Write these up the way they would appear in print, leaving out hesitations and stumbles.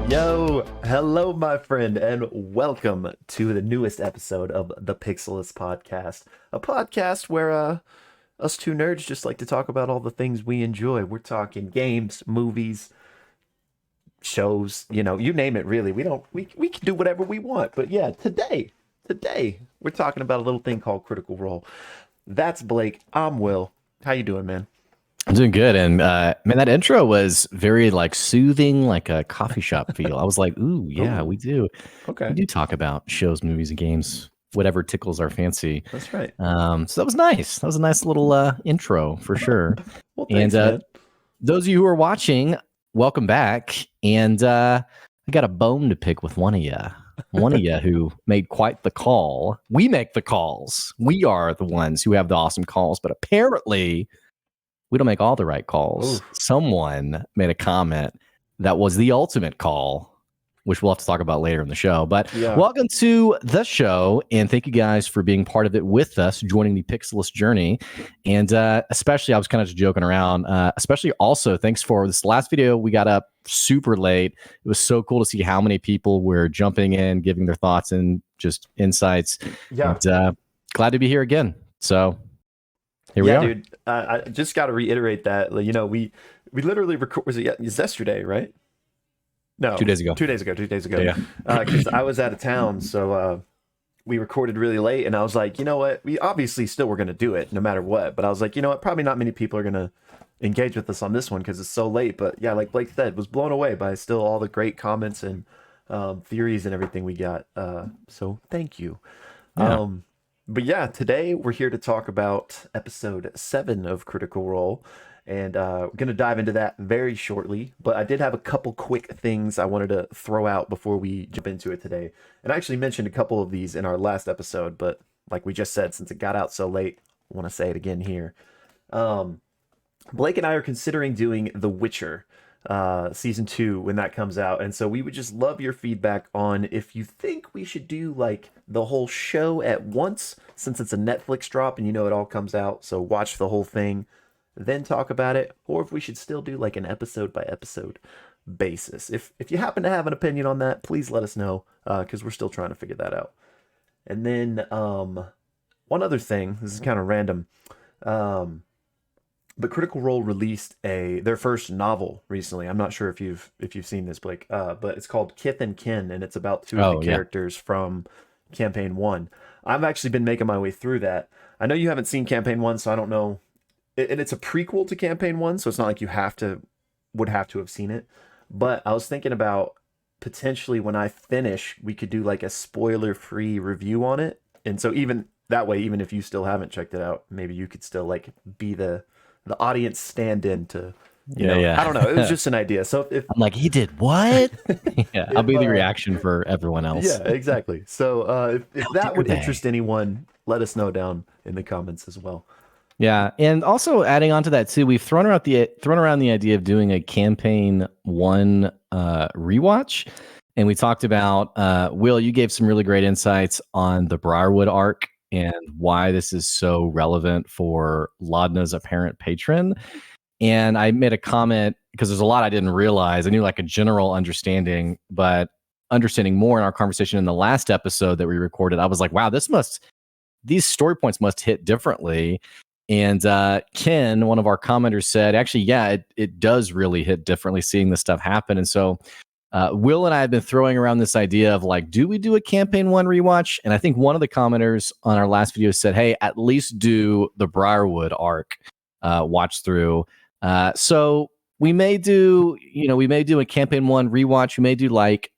Yo, hello, my friend, and welcome to the newest episode of the Pixelists podcast, a podcast where us two nerds just like to talk about all the things we enjoy. We're talking games, movies, shows, you name it. Really, we can do whatever we want. But yeah, today we're talking about a little thing called Critical Role. That's Blake. I'm Will. How you doing, man? I'm doing good, and man, that intro was very like soothing, like a coffee shop feel. I was like, "Ooh, yeah, Ooh. we do. Okay, We do talk about shows, movies, and games, whatever tickles our fancy." that's right. So that was nice. That was a nice little intro for sure. Well, thanks, And man. those of you who are watching, welcome back. And I got a bone to pick with one of you who made quite the call. We make the calls. We are the ones who have the awesome calls, but apparently we don't make all the right calls. Oof. Someone made a comment that was the ultimate call, which we'll have to talk about later in the show. But Yeah. Welcome to the show, and thank you guys for being part of it with us, joining the Pixelist journey. And especially, I was kind of just joking around, especially also thanks for this last video. We got up super late. It was so cool to see how many people were jumping in, giving their thoughts and just insights. Yeah. And, glad to be here again. So here we are. Dude. I just got to reiterate that. We literally record. Was it yesterday, right? No, 2 days ago. 2 days ago. 2 days ago. Yeah. Because I was out of town, so we recorded really late, and I was like, you know what? We obviously still were gonna do it no matter what. But I was like, you know what? Probably not many people are gonna engage with us on this one because it's so late. But yeah, like Blake said, was blown away by still all the great comments and theories and everything we got. So thank you. Yeah. But yeah, today we're here to talk about episode 7 of Critical Role, and we're going to dive into that very shortly. But I did have a couple quick things I wanted to throw out before we jump into it today. And I actually mentioned a couple of these in our last episode, but like we just said, since it got out so late, I want to say it again here. Blake and I are considering doing The Witcher season 2 when that comes out, and so we would just love your feedback on if you think we should do like the whole show at once, since it's a Netflix drop and it all comes out, so watch the whole thing then talk about it, or if we should still do like an episode by episode basis. If you happen to have an opinion on that, please let us know, because we're still trying to figure that out. And then one other thing, this is kind of random, but Critical Role released their first novel recently. I'm not sure if you've seen this, Blake, but it's called Kith and Kin, and it's about two of the characters from Campaign 1. I've actually been making my way through that. I know you haven't seen Campaign 1, so I don't know. And it's a prequel to Campaign 1, so it's not like you would have to have seen it. But I was thinking about potentially when I finish, we could do like a spoiler-free review on it. And so even that way, even if you still haven't checked it out, maybe you could still like be the audience stand-in to, you know. I don't know. It was just an idea. So if I'm like, he did what? Yeah, I'll be the reaction for everyone else. Yeah, exactly. So if that would interest anyone, let us know down in the comments as well. Yeah, and also adding on to that too, we've thrown around the idea of doing a Campaign 1 rewatch, and we talked about Will. You gave some really great insights on the Briarwood arc and why this is so relevant for Laudna's apparent patron. And I made a comment because there's a lot I didn't realize. I knew like a general understanding, but understanding more in our conversation in the last episode that we recorded, I was like, wow, these story points must hit differently. And Ken, one of our commenters, said, actually, yeah, it does really hit differently seeing this stuff happen. And so Will and I have been throwing around this idea of like, do we do a Campaign 1 rewatch? And I think one of the commenters on our last video said, hey, at least do the Briarwood arc watch through. So we may do a Campaign 1 rewatch. We may do like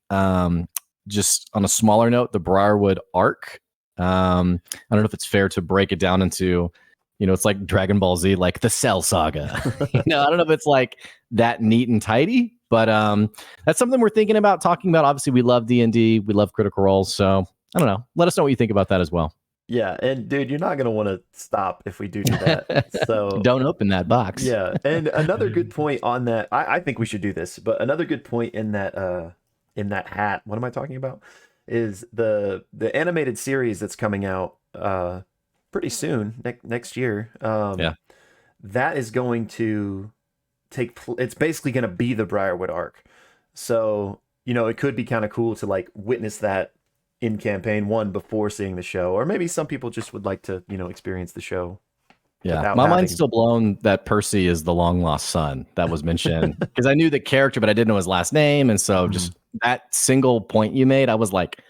just on a smaller note, the Briarwood arc. I don't know if it's fair to break it down into, it's like Dragon Ball Z, like the Cell Saga. I don't know if it's like that neat and tidy, but that's something we're thinking about talking about. Obviously, we love D&D, we love Critical Role, so I don't know. Let us know what you think about that as well. Yeah, and dude, you're not gonna want to stop if we do that. So don't open that box. Yeah, and another good point on that, I think we should do this, but another good point in that hat. What am I talking about? is the animated series that's coming out pretty soon, next year. Yeah. That is going to it's basically going to be the Briarwood arc. So, it could be kind of cool to like witness that in campaign one before seeing the show, or maybe some people just would like to, experience the show Yeah, without my mind's having. still blown that Percy is the long lost son that was mentioned because I knew the character, but I didn't know his last name, and so Mhm. just that single point you made, I was like,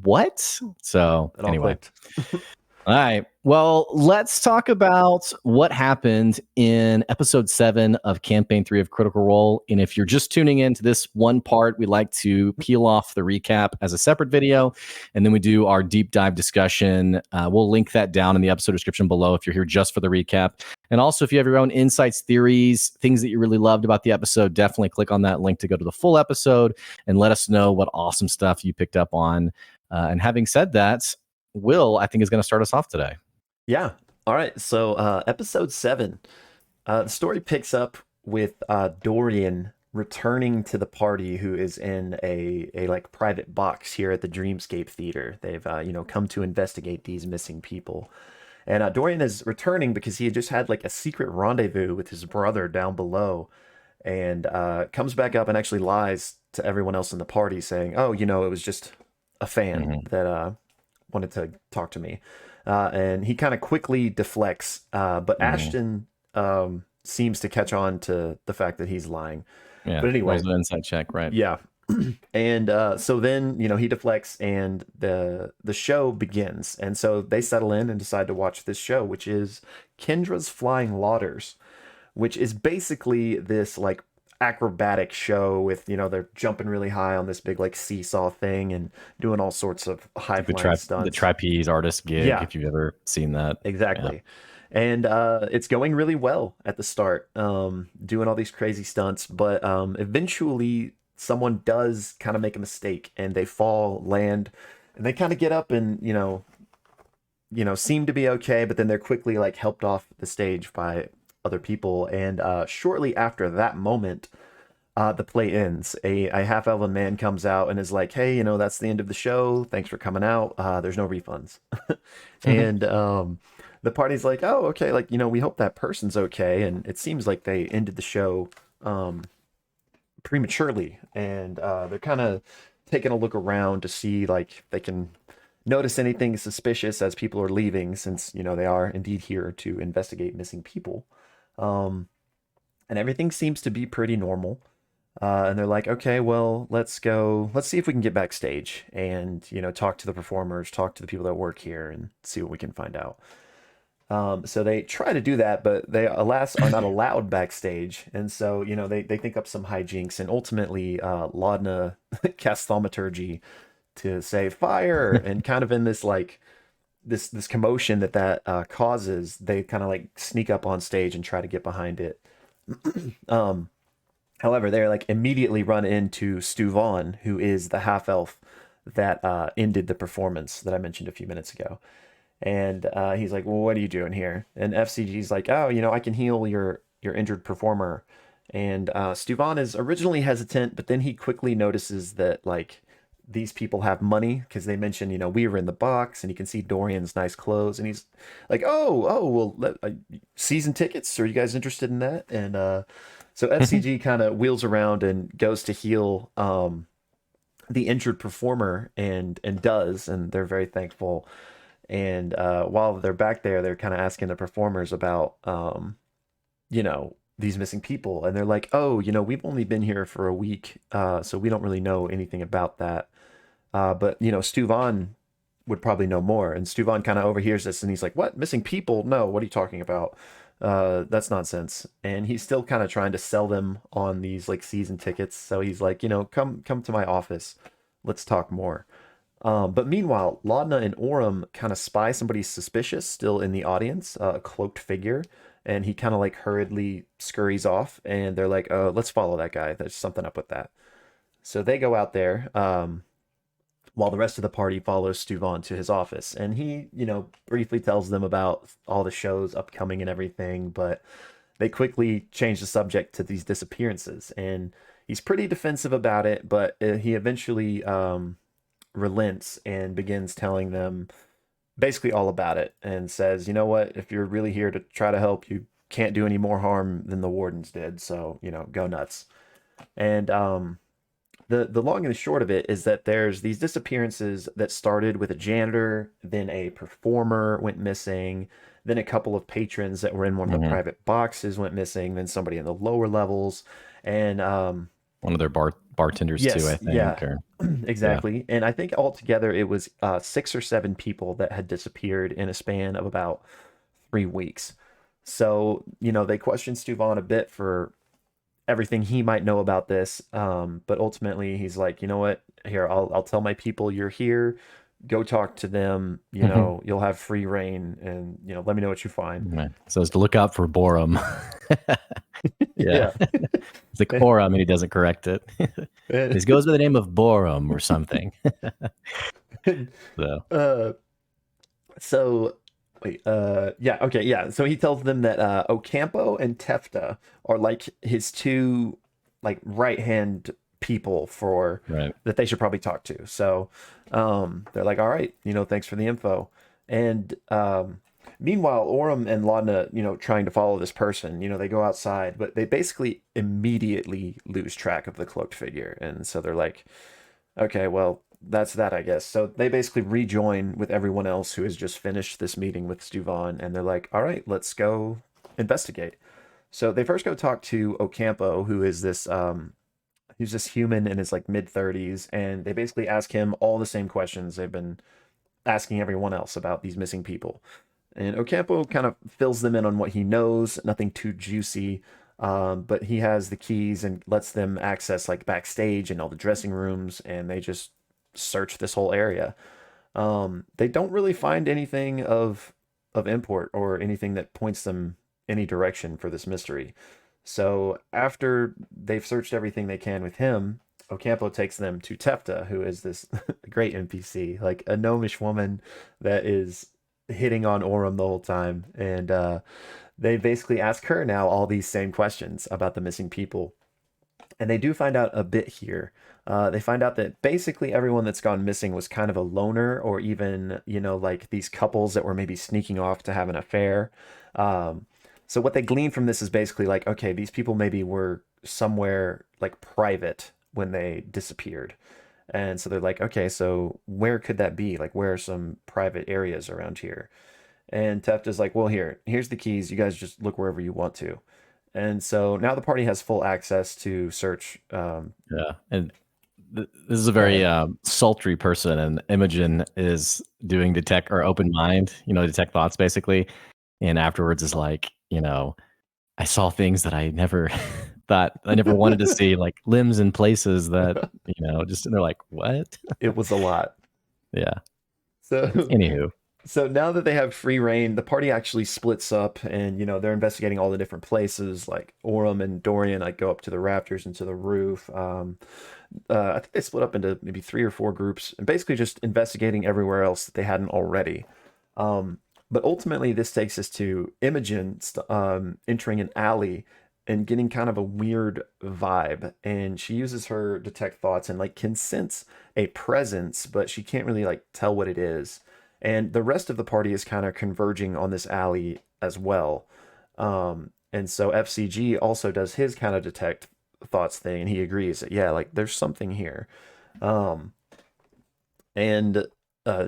"What?" So It all anyway, clicked. all right. Well, let's talk about what happened in episode 7 of campaign 3 of Critical Role. And if you're just tuning into this one part, we like to peel off the recap as a separate video. And then we do our deep dive discussion. We'll link that down in the episode description below if you're here just for the recap. And also, if you have your own insights, theories, things that you really loved about the episode, definitely click on that link to go to the full episode and let us know what awesome stuff you picked up on. And having said that, Will, I think, is going to start us off today. Yeah. All right. So, episode 7, the story picks up with Dorian returning to the party, who is in a like private box here at the Dreamscape Theater. They've come to investigate these missing people. And Dorian is returning because he had just had like a secret rendezvous with his brother down below, and comes back up and actually lies to everyone else in the party, saying, "Oh, it was just a fan that wanted to talk to me." And he kind of quickly deflects, but Ashton seems to catch on to the fact that he's lying. Yeah, But anyway, rolls an insight check, right? yeah. And so then he deflects, and the show begins, and so they settle in and decide to watch this show, which is Kendra's Flying Lauders, which is basically this like acrobatic show with they're jumping really high on this big like seesaw thing and doing all sorts of high flying stunts. The trapeze artist gig, Yeah, if you've ever seen that. exactly. And it's going really well at the start, doing all these crazy stunts, but eventually someone does kind of make a mistake, and they fall, land, and they kind of get up and seem to be okay, but then they're quickly like helped off the stage by other people. And shortly after that moment, the play ends. A half-elven man comes out and is like, "Hey, that's the end of the show. Thanks for coming out. There's no refunds." And the party's like, "Oh, okay. Like, we hope that person's okay." And it seems like they ended the show prematurely, and they're kind of taking a look around to see like if they can notice anything suspicious as people are leaving, since they are indeed here to investigate missing people. And everything seems to be pretty normal. And they're like, "Okay, well, let's see if we can get backstage and talk to the performers, talk to the people that work here, and see what we can find out." So they try to do that, but they, alas, are not allowed backstage. And so, they think up some hijinks, and ultimately, Laudna casts thaumaturgy to say fire, and kind of in this like this commotion that causes, they kind of like sneak up on stage and try to get behind it. However, they're like immediately run into Stuvan, who is the half elf that ended the performance that I mentioned a few minutes ago. And he's like, "Well, what are you doing here?" And F.C.G's like, "Oh, I can heal your injured performer." And Stuvan is originally hesitant, but then he quickly notices that like these people have money, because they mention, "We were in the box," and he can see Dorian's nice clothes, and he's like, "Oh, well, season tickets? Are you guys interested in that?" And so F.C.G kind of wheels around and goes to heal the injured performer, and does, and they're very thankful. And while they're back there, they're kind of asking the performers about these missing people, and they're like, "Oh, we've only been here for a week, so we don't really know anything about that. But Stuvan would probably know more." And Stuvan kind of overhears this, and he's like, "What? Missing people? No, what are you talking about? That's nonsense." And he's still kind of trying to sell them on these like season tickets. So he's like, come to my office, let's talk more. But meanwhile, Laudna and Orem kind of spy somebody suspicious still in the audience, a cloaked figure, and he kind of like hurriedly scurries off, and they're like, "Oh, let's follow that guy. There's something up with that." So they go out there, while the rest of the party follows Stuvan to his office, and he, briefly tells them about all the shows upcoming and everything, but they quickly change the subject to these disappearances, and he's pretty defensive about it, but he eventually relents and begins telling them basically all about it and says, you know what, if you're really here to try to help, you can't do any more harm than the wardens did. So, go nuts. And the long and the short of it is that there's these disappearances that started with a janitor, then a performer went missing, then a couple of patrons that were in one of the Hmm. private boxes went missing, then somebody in the lower levels, and One of their bartenders too, I yes, think. yeah, Or yeah. exactly. And I think altogether it was 6 or 7 people that had disappeared in a span of about 3 weeks. So, they questioned Stuvan a bit for everything he might know about this. But ultimately, he's like, you know what? Here, I'll tell my people you're here. Go talk to them. You'll have free reign, and let me know what you find. Right. So it's to look out for Borum. Yeah. Yeah. It's like Borum, and he doesn't correct it. This goes by the name of Borum or something. So uh, so wait, yeah, okay, yeah. So he tells them that Ocampo and Tefta are like his two like right hand people for right. that they should probably talk to. So they're like, all right, thanks for the info. And meanwhile, Orem and Laudna, trying to follow this person, they go outside, but they basically immediately lose track of the cloaked figure. And so they're like, okay, well, that's that, I guess. So they basically rejoin with everyone else who has just finished this meeting with Stuvan, and they're like, all right, let's go investigate. So they first go talk to Ocampo, who is this he's this human in his like mid 30s, and they basically ask him all the same questions they've been asking everyone else about these missing people. And Ocampo kind of fills them in on what he knows, nothing too juicy, but he has the keys and lets them access like backstage and all the dressing rooms, and they just search this whole area. They don't really find anything of import or anything that points them any direction for this mystery. So after they've searched everything they can with him, Ocampo takes them to Tefta, who is this great NPC, like a gnomish woman that is hitting on Orem the whole time. And they basically ask her now all these same questions about the missing people. And they do find out a bit here. They find out that basically everyone that's gone missing was kind of a loner, or even, like these couples that were maybe sneaking off to have an affair. So what they glean from this is basically like, okay, these people maybe were somewhere like private when they disappeared. And so they're like, okay, so where could that be? Like, where are some private areas around here? And Tefta's like, well, here's the keys. You guys just look wherever you want to. And so now the party has full access to search. yeah, and this is a Go very ahead. sultry person, and Imogen is doing detect or open mind, detect thoughts basically, and afterwards is like, I saw things that I never thought I never wanted to see, like limbs in places that just and they're like, what? It was a lot. Yeah. So Anywho, so now that they have free reign, the party actually splits up, and they're investigating all the different places. Like Orem and Dorian like go up to the rafters and to the roof. I think they split up into maybe 3 or 4 groups and basically just investigating everywhere else that they hadn't already. But ultimately, this takes us to Imogen entering an alley and getting kind of a weird vibe. And she uses her detect thoughts and like can sense a presence, but she can't really like tell what it is. And the rest of the party is kind of converging on this alley as well. And so F.C.G also does his kind of detect thoughts thing, and he agrees that yeah, like there's something here. Um, and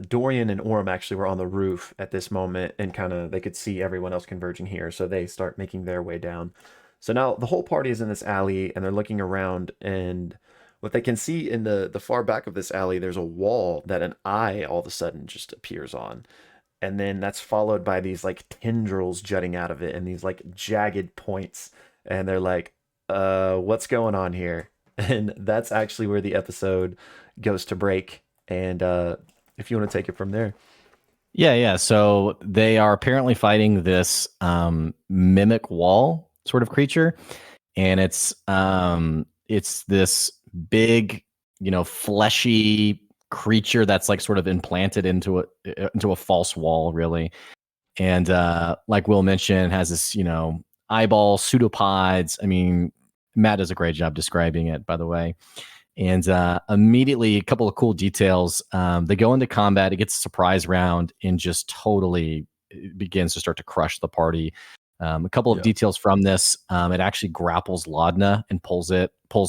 Dorian and Orem actually were on the roof at this moment, and kind of they could see everyone else converging here, so they start making their way down. So now the whole party is in this alley, and they're looking around, and what they can see in the far back of this alley, there's a wall that an eye all of a sudden just appears on, and then that's followed by these like tendrils jutting out of it and these like jagged points, and they're like, what's going on here? And that's actually where the episode goes to break. And if you want to take it from there. yeah. So they are apparently fighting this mimic wall sort of creature, and it's this big, fleshy creature that's like sort of implanted into a false wall, really. And like Will mentioned, has this, eyeball pseudopods. I mean, Matt does a great job describing it, by the way. And immediately, a couple of cool details. They go into combat. It gets a surprise round and just totally begins to start to crush the party. A couple of details from this. It actually grapples Laudna and pulls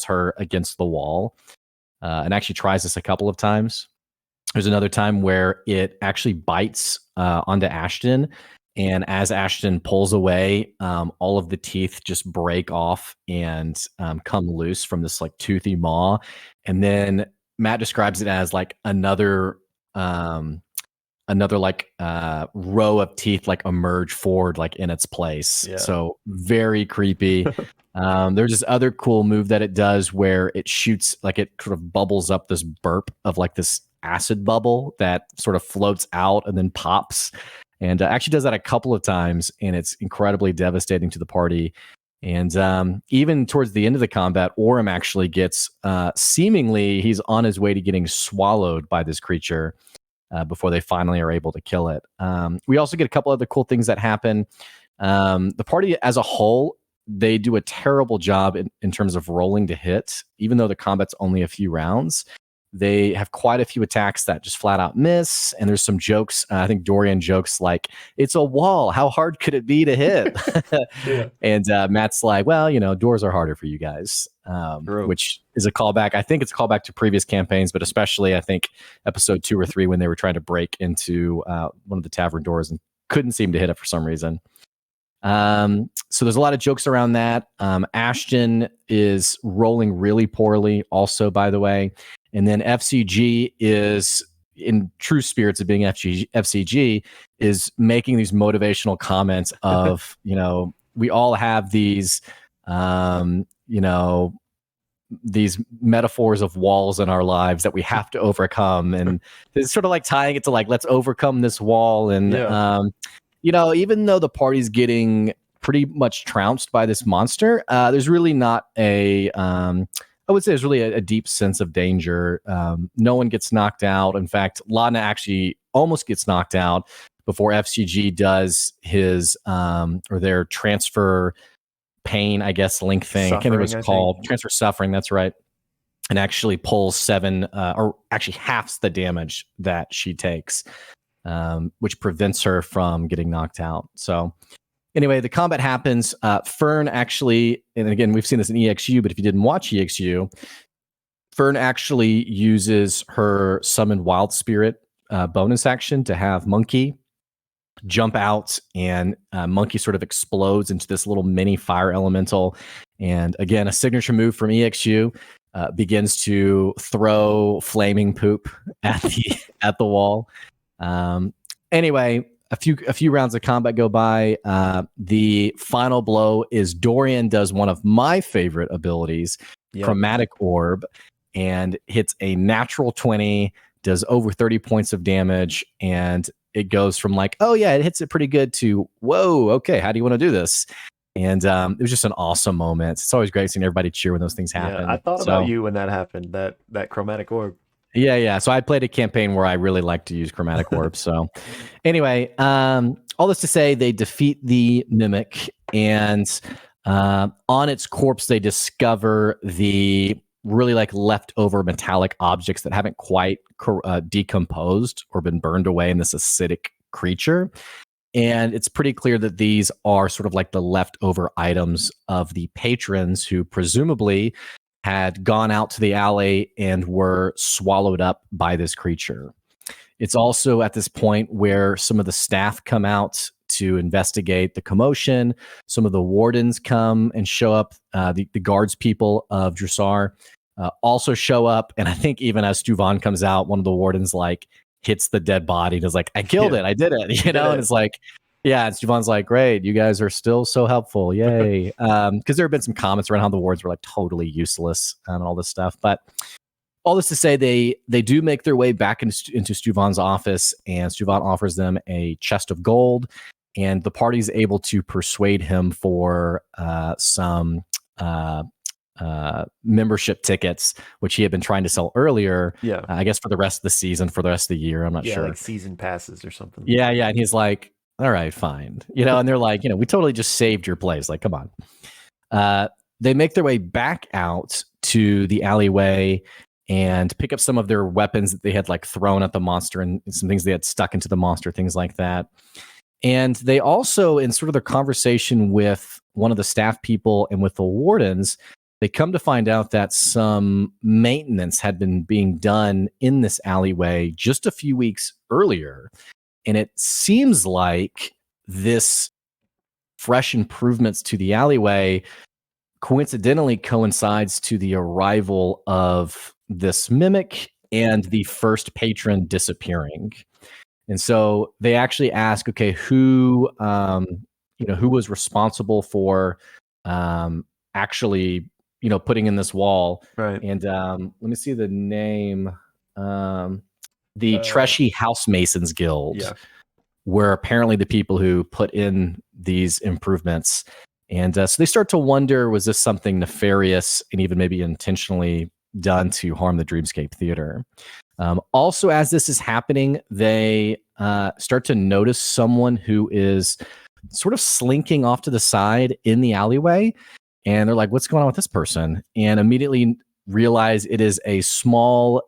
her against the wall, and actually tries this a couple of times. There's another time where it actually bites onto Ashton, and as Ashton pulls away, all of the teeth just break off and come loose from this like toothy maw. And then Matt describes it as like another like row of teeth like emerge forward like in its place. So very creepy. There's this other cool move that it does where it shoots, like it sort of bubbles up this burp of like this acid bubble that sort of floats out and then pops, and actually does that a couple of times, and it's incredibly devastating to the party. And even towards the end of the combat, Orym actually gets seemingly he's on his way to getting swallowed by this creature before they finally are able to kill it. We also get a couple other cool things that happen. The party as a whole, they do a terrible job in terms of rolling to hit, even though the combat's only a few rounds. They have quite a few attacks that just flat out miss. And there's some jokes. I think Dorian jokes like, it's a wall. How hard could it be to hit? And Matt's like, well, you know, doors are harder for you guys, which is a callback. I think it's a callback to previous campaigns, but especially I think episode 2 or 3 when they were trying to break into one of the tavern doors and couldn't seem to hit it for some reason. So there's a lot of jokes around that. Ashton is rolling really poorly also, by the way. And then F.C.G is, in true spirits of being F.C.G, is making these motivational comments of, you know, we all have these, you know, these metaphors of walls in our lives that we have to overcome. And it's sort of like tying it to like, let's overcome this wall. And, you know, even though the party's getting pretty much trounced by this monster, there's really not I would say there's really a deep sense of danger. No one gets knocked out. In fact, Laudna actually almost gets knocked out before F.C.G does his or their transfer pain, I guess, link thing. I can't remember what it's called. Transfer suffering, that's right. And actually pulls 7 or actually halves the damage that she takes, which prevents her from getting knocked out. So anyway, the combat happens. Fern actually, and again, we've seen this in EXU, but if you didn't watch EXU, Fern actually uses her Summon Wild Spirit bonus action to have Monkey jump out, and Monkey sort of explodes into this little mini fire elemental. And again, a signature move from EXU, begins to throw flaming poop at the wall. Anyway, a few rounds of combat go by. The final blow is Dorian does one of my favorite abilities, Chromatic Orb, and hits a natural 20, does over 30 points of damage, and it goes from like, oh yeah, it hits it pretty good to, whoa, okay, how do you want to do this? And it was just an awesome moment. It's always great seeing everybody cheer when those things happen. Yeah, I thought about you when that happened, that Chromatic Orb. Yeah. So I played a campaign where I really like to use Chromatic Orb. So anyway, all this to say, they defeat the Mimic, and on its corpse, they discover the really like leftover metallic objects that haven't quite decomposed or been burned away in this acidic creature. And it's pretty clear that these are sort of like the leftover items of the patrons who presumably had gone out to the alley and were swallowed up by this creature. It's also at this point where some of the staff come out to investigate the commotion. Some of the wardens come and show up. The guards people of Dressar also show up. And I think even as Stuvan comes out, one of the wardens like hits the dead body and is like, I killed it. I did it. You know, and it's like, yeah. And Stuvan's like, great. You guys are still so helpful. Yay. Because there have been some comments around how the wards were like totally useless and all this stuff. But all this to say, they do make their way back into Stuvan's office, and Stuvan offers them a chest of gold, and the party's able to persuade him for some membership tickets, which he had been trying to sell earlier. Yeah. I guess for the rest of the season, for the rest of the year. I'm not sure. Like season passes or something. Yeah. And he's like, all right, fine. You know, and they're like, you know, we totally just saved your place. Like, come on. They make their way back out to the alleyway, and pick up some of their weapons that they had like thrown at the monster and some things they had stuck into the monster, things like that. And they also, in sort of their conversation with one of the staff people and with the wardens, they come to find out that some maintenance had been being done in this alleyway just a few weeks earlier. And it seems like this fresh improvements to the alleyway coincidentally coincides to the arrival of this mimic and the first patron disappearing. And so they actually ask, okay, who was responsible for actually, putting in this wall? Right. And let me see the name. The Treshy House Masons Guild. Yeah. Were apparently the people who put in these improvements. And so they start to wonder, was this something nefarious and even maybe intentionally done to harm the Dreamscape Theater? Also, as this is happening, they start to notice someone who is sort of slinking off to the side in the alleyway. And they're like, what's going on with this person? And immediately realize it is a small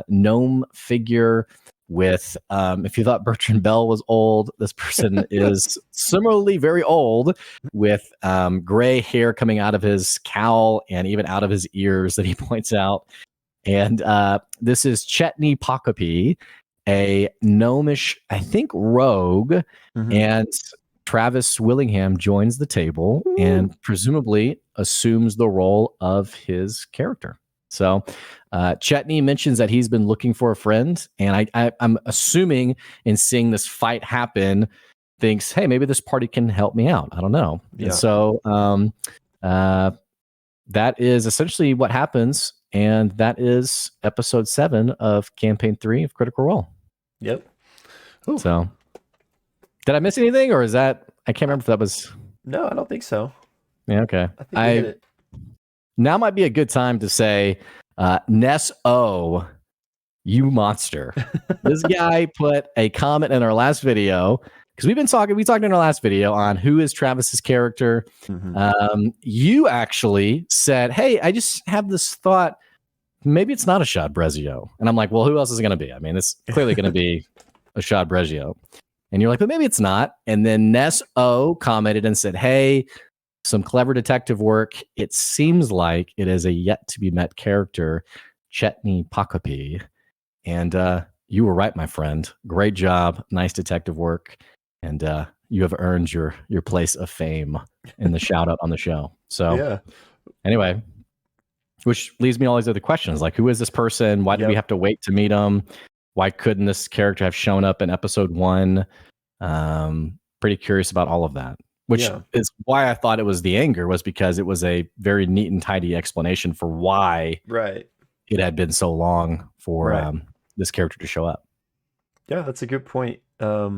gnome figure with, if you thought Bertrand Bell was old, this person is similarly very old with gray hair coming out of his cowl and even out of his ears that he points out. And this is Chetney Pockopy, a gnomish, I think, rogue. Mm-hmm. And Travis Willingham joins the table and presumably assumes the role of his character. So Chetney mentions that he's been looking for a friend, and I'm assuming in seeing this fight happen, thinks, hey, maybe this party can help me out. I don't know. Yeah. And so that is essentially what happens, and that is episode 7 of campaign 3 of Critical Role. Yep. Ooh. So did I miss anything, or is that, I can't remember if that was... No, I don't think so. Yeah, okay. I think we hit it. Now might be a good time to say, Ness O, you monster. This guy put a comment in our last video, because we talked in our last video on who is Travis's character. Mm-hmm. You actually said, hey, I just have this thought, maybe it's not Ashad Brezio. And I'm like, well, who else is it going to be? I mean, it's clearly going to be Ashad Brezio. And you're like, but maybe it's not. And then Ness O commented and said, hey, some clever detective work. It seems like it is a yet to be met character, Chetney Pockopy. And you were right, my friend. Great job. Nice detective work. And you have earned your place of fame in the shout out on the show. So yeah. Anyway, which leaves me all these other questions. Like, who is this person? Why did we have to wait to meet him? Why couldn't this character have shown up in episode 1? Pretty curious about all of that. Which is why I thought it was the anger, was because it was a very neat and tidy explanation for why it had been so long for this character to show up. Yeah, that's a good point. I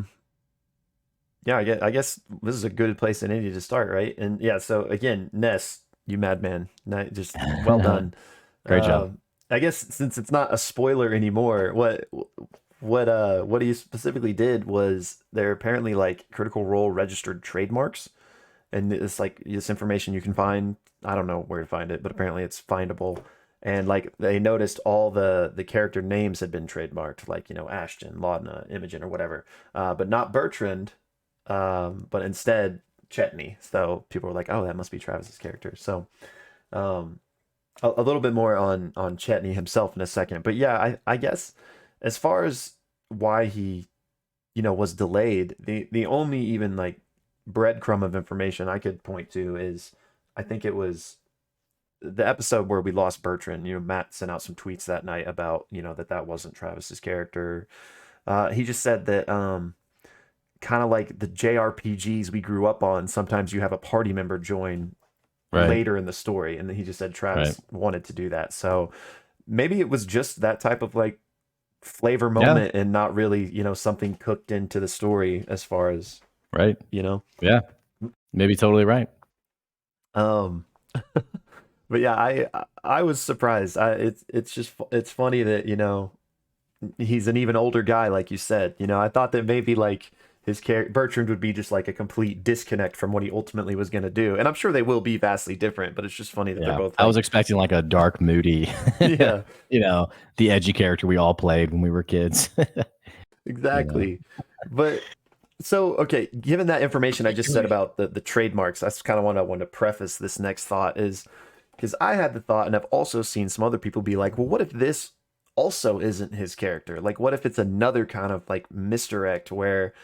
guess this is a good place in India to start, right? And so again, Ness, you madman, just well done. Great job. I guess since it's not a spoiler anymore, what he specifically did was they're apparently like Critical Role registered trademarks, and it's like this information you can find. I don't know where to find it, but apparently it's findable. And like they noticed all the character names had been trademarked, like Ashton, Laudna, Imogen, or whatever, but not Bertrand, but instead Chetney. So people were like, oh, that must be Travis's character. So a little bit more on Chetney himself in a second, but I guess. As far as why he, was delayed, the only even like breadcrumb of information I could point to is, I think it was the episode where we lost Bertrand. Matt sent out some tweets that night about, that wasn't Travis's character. He just said that kind of like the JRPGs we grew up on, sometimes you have a party member join later in the story, and then he just said Travis wanted to do that. So maybe it was just that type of like flavor moment and not really something cooked into the story as far as maybe totally right. But I was surprised. It's funny that he's an even older guy, like you said. I thought that maybe like his character Bertrand would be just like a complete disconnect from what he ultimately was going to do. And I'm sure they will be vastly different, but it's just funny that they're Yeah, both I was like, expecting like a dark, moody, yeah, the edgy character we all played when we were kids. you know. exactly. But so, okay, given that information I just said about the trademarks, that's kind of what I want to preface this next thought is because I had the thought, and I've also seen some other people be like, well, what if this also isn't his character? Like, what if it's another kind of like misdirect where,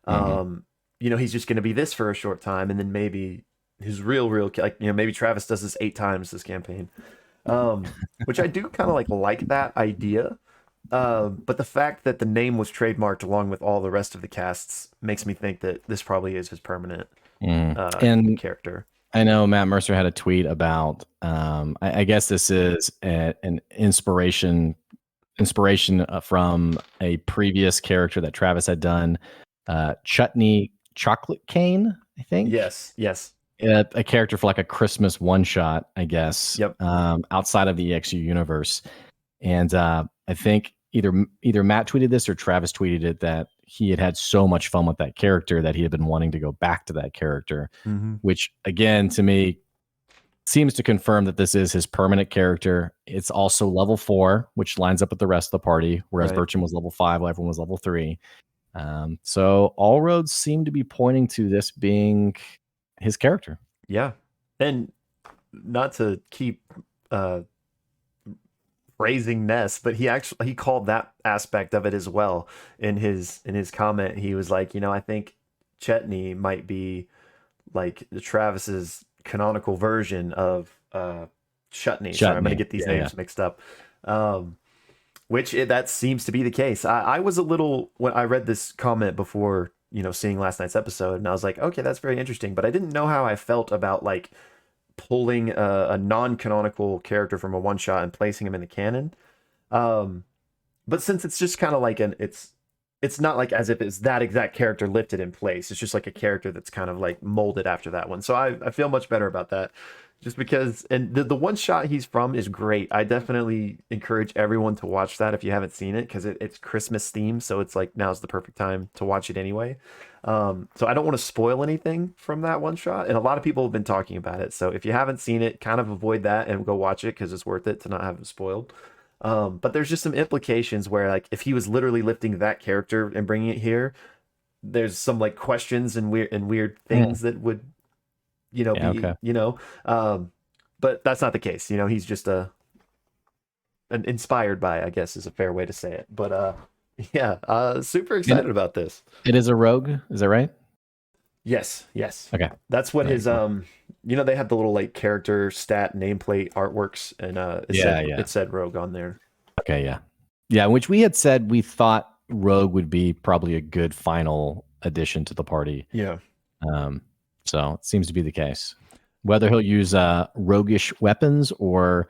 Mhm. he's just going to be this for a short time, and then maybe his like, maybe Travis does this 8 times this campaign, which I do kind of like that idea. But the fact that the name was trademarked along with all the rest of the casts makes me think that this probably is his permanent And character. I know Matt Mercer had a tweet about. I guess this is an inspiration from a previous character that Travis had done, Chutney Chocolate Cane, I think. Yes. A character for like a Christmas one shot, I guess, Yep. outside of the EXU universe. And I think either Matt tweeted this or Travis tweeted it that he had so much fun with that character that he had been wanting to go back to that character, Mm-hmm. which again to me seems to confirm that this is his permanent character. It's also level 4, which lines up with the rest of the party, whereas Right. Bertrand was level 5, while everyone was level 3. So all roads seem to be pointing to this being his character. Yeah. And not to keep praising Ness, but he called that aspect of it as well in his comment. He was like, I think Chetney might be like the Travis's canonical version of Chutney. Sorry, I'm going to get these names mixed up. That seems to be the case. I was a little when I read this comment before, seeing last night's episode, and I was like, okay, that's very interesting, but I didn't know how I felt about like pulling a non-canonical character from a one shot and placing him in the canon. But since it's just kind of like it's not like as if it's that exact character lifted in place. It's just like a character that's kind of like molded after that one. So I feel much better about that. Just because, and the one shot he's from is great. I definitely encourage everyone to watch that if you haven't seen it, because it's Christmas themed, so it's like now's the perfect time to watch it anyway. So I don't want to spoil anything from that one shot, and a lot of people have been talking about it. So if you haven't seen it, kind of avoid that and go watch it because it's worth it to not have it spoiled. But there's just some implications where like if he was literally lifting that character and bringing it here, there's some like questions and weird things that would but that's not the case. He's just an inspired by, I guess is a fair way to say it. But super excited about this. It is a rogue, is that right? Yes. Okay. That's what his they had the little like character stat nameplate artworks, and it said rogue on there. Okay, yeah, which we had said we thought rogue would be probably a good final addition to the party. Yeah. So it seems to be the case. Whether he'll use roguish weapons or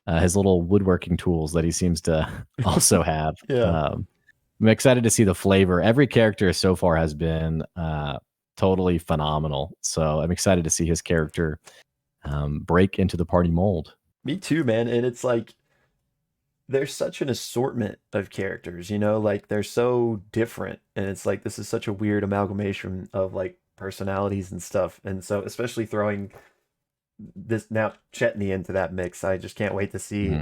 his little woodworking tools that he seems to also have. Yeah. I'm excited to see the flavor. Every character so far has been totally phenomenal. So I'm excited to see his character break into the party mold. Me too, man. And it's like there's such an assortment of characters, like they're so different. And it's like this is such a weird amalgamation of like personalities and stuff. And so especially throwing this now Chetney into that mix, I just can't wait to see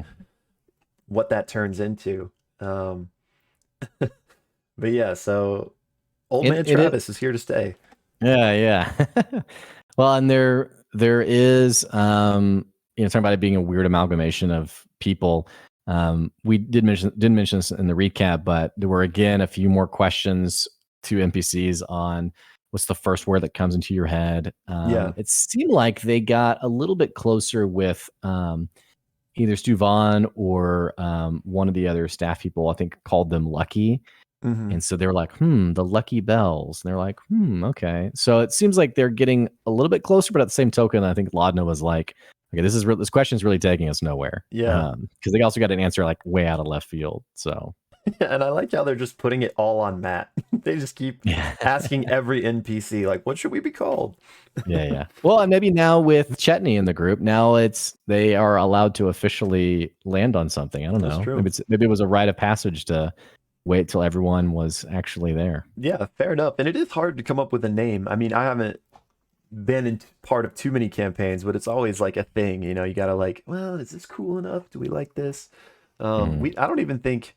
what that turns into. But yeah, so old man Travis is here to stay. Yeah. Well, and there is talking about it being a weird amalgamation of people. We didn't mention this in the recap, but there were again a few more questions to NPCs on what's the first word that comes into your head. It seemed like they got a little bit closer with either Stu Vaughn or one of the other staff people, I think called them Lucky. Mm-hmm. And so they were like, the Lucky Bells. And they're like, okay. So it seems like they're getting a little bit closer, but at the same token, I think Laudna was like, okay, this question is really taking us nowhere. Yeah. Because they also got an answer like way out of left field. So. And I like how they're just putting it all on Matt. They just keep asking every NPC, like, what should we be called? Yeah. Well, and maybe now with Chetney in the group, now they are allowed to officially land on something. I don't know. True. Maybe it was a rite of passage to wait till everyone was actually there. Yeah, fair enough. And it is hard to come up with a name. I mean, I haven't been in part of too many campaigns, but it's always like a thing, you know, you gotta like, well, is this cool enough? Do we like this? Mhm. I don't even think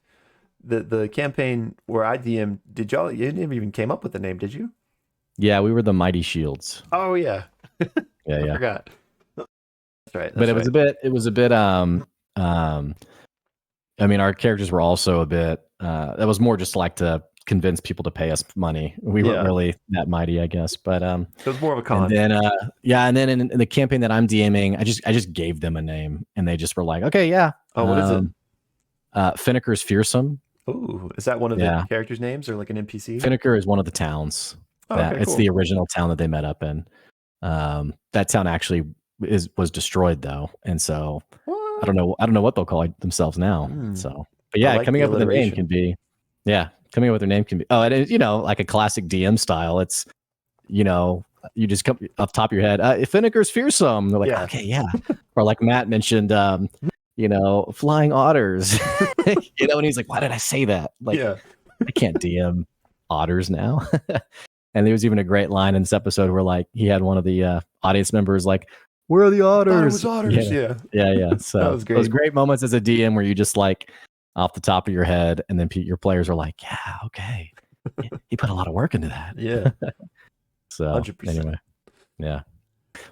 the campaign where I DM, you didn't even came up with the name, did you? Yeah, we were the Mighty Shields. Oh yeah. Yeah, I yeah. forgot. That's right. But That's right. it was a bit um I mean, our characters were also a bit that was more just like to convince people to pay us money. We weren't Yeah. really that mighty, I guess. But So it's more of a and con. then yeah, and then in the campaign that I'm DMing, I just gave them a name and they just were like, okay, yeah. Oh, what is it? Finnicker's Fearsome. Oh, is that one of the Yeah. characters' names or like an NPC? Finnicker is one of the towns Oh, that okay, it's cool. the original town that they met up in. That town actually was destroyed though, and so What? I don't know what they'll call themselves now. Hmm. So, but I yeah, like coming the up with a name alliteration. can be, yeah, coming up with a name can be. Oh, and it, you know, like a classic DM style. It's, you know, you just come off the top of your head. If Finnicker's fearsome, they're like, Yeah. okay, yeah. Or like Matt mentioned, you know, flying otters. You know, and he's like, why did I say that? Like, Yeah. I can't DM otters now. And there was even a great line in this episode where like he had one of the audience members like, "Where are the I thought it otters?" was otters. Yeah, Yeah. yeah, yeah. That So was those great. great moments as a DM where you just like off the top of your head, and then your players are like, "Yeah, okay, he put a lot of work into that." Yeah. So 100%. anyway, yeah.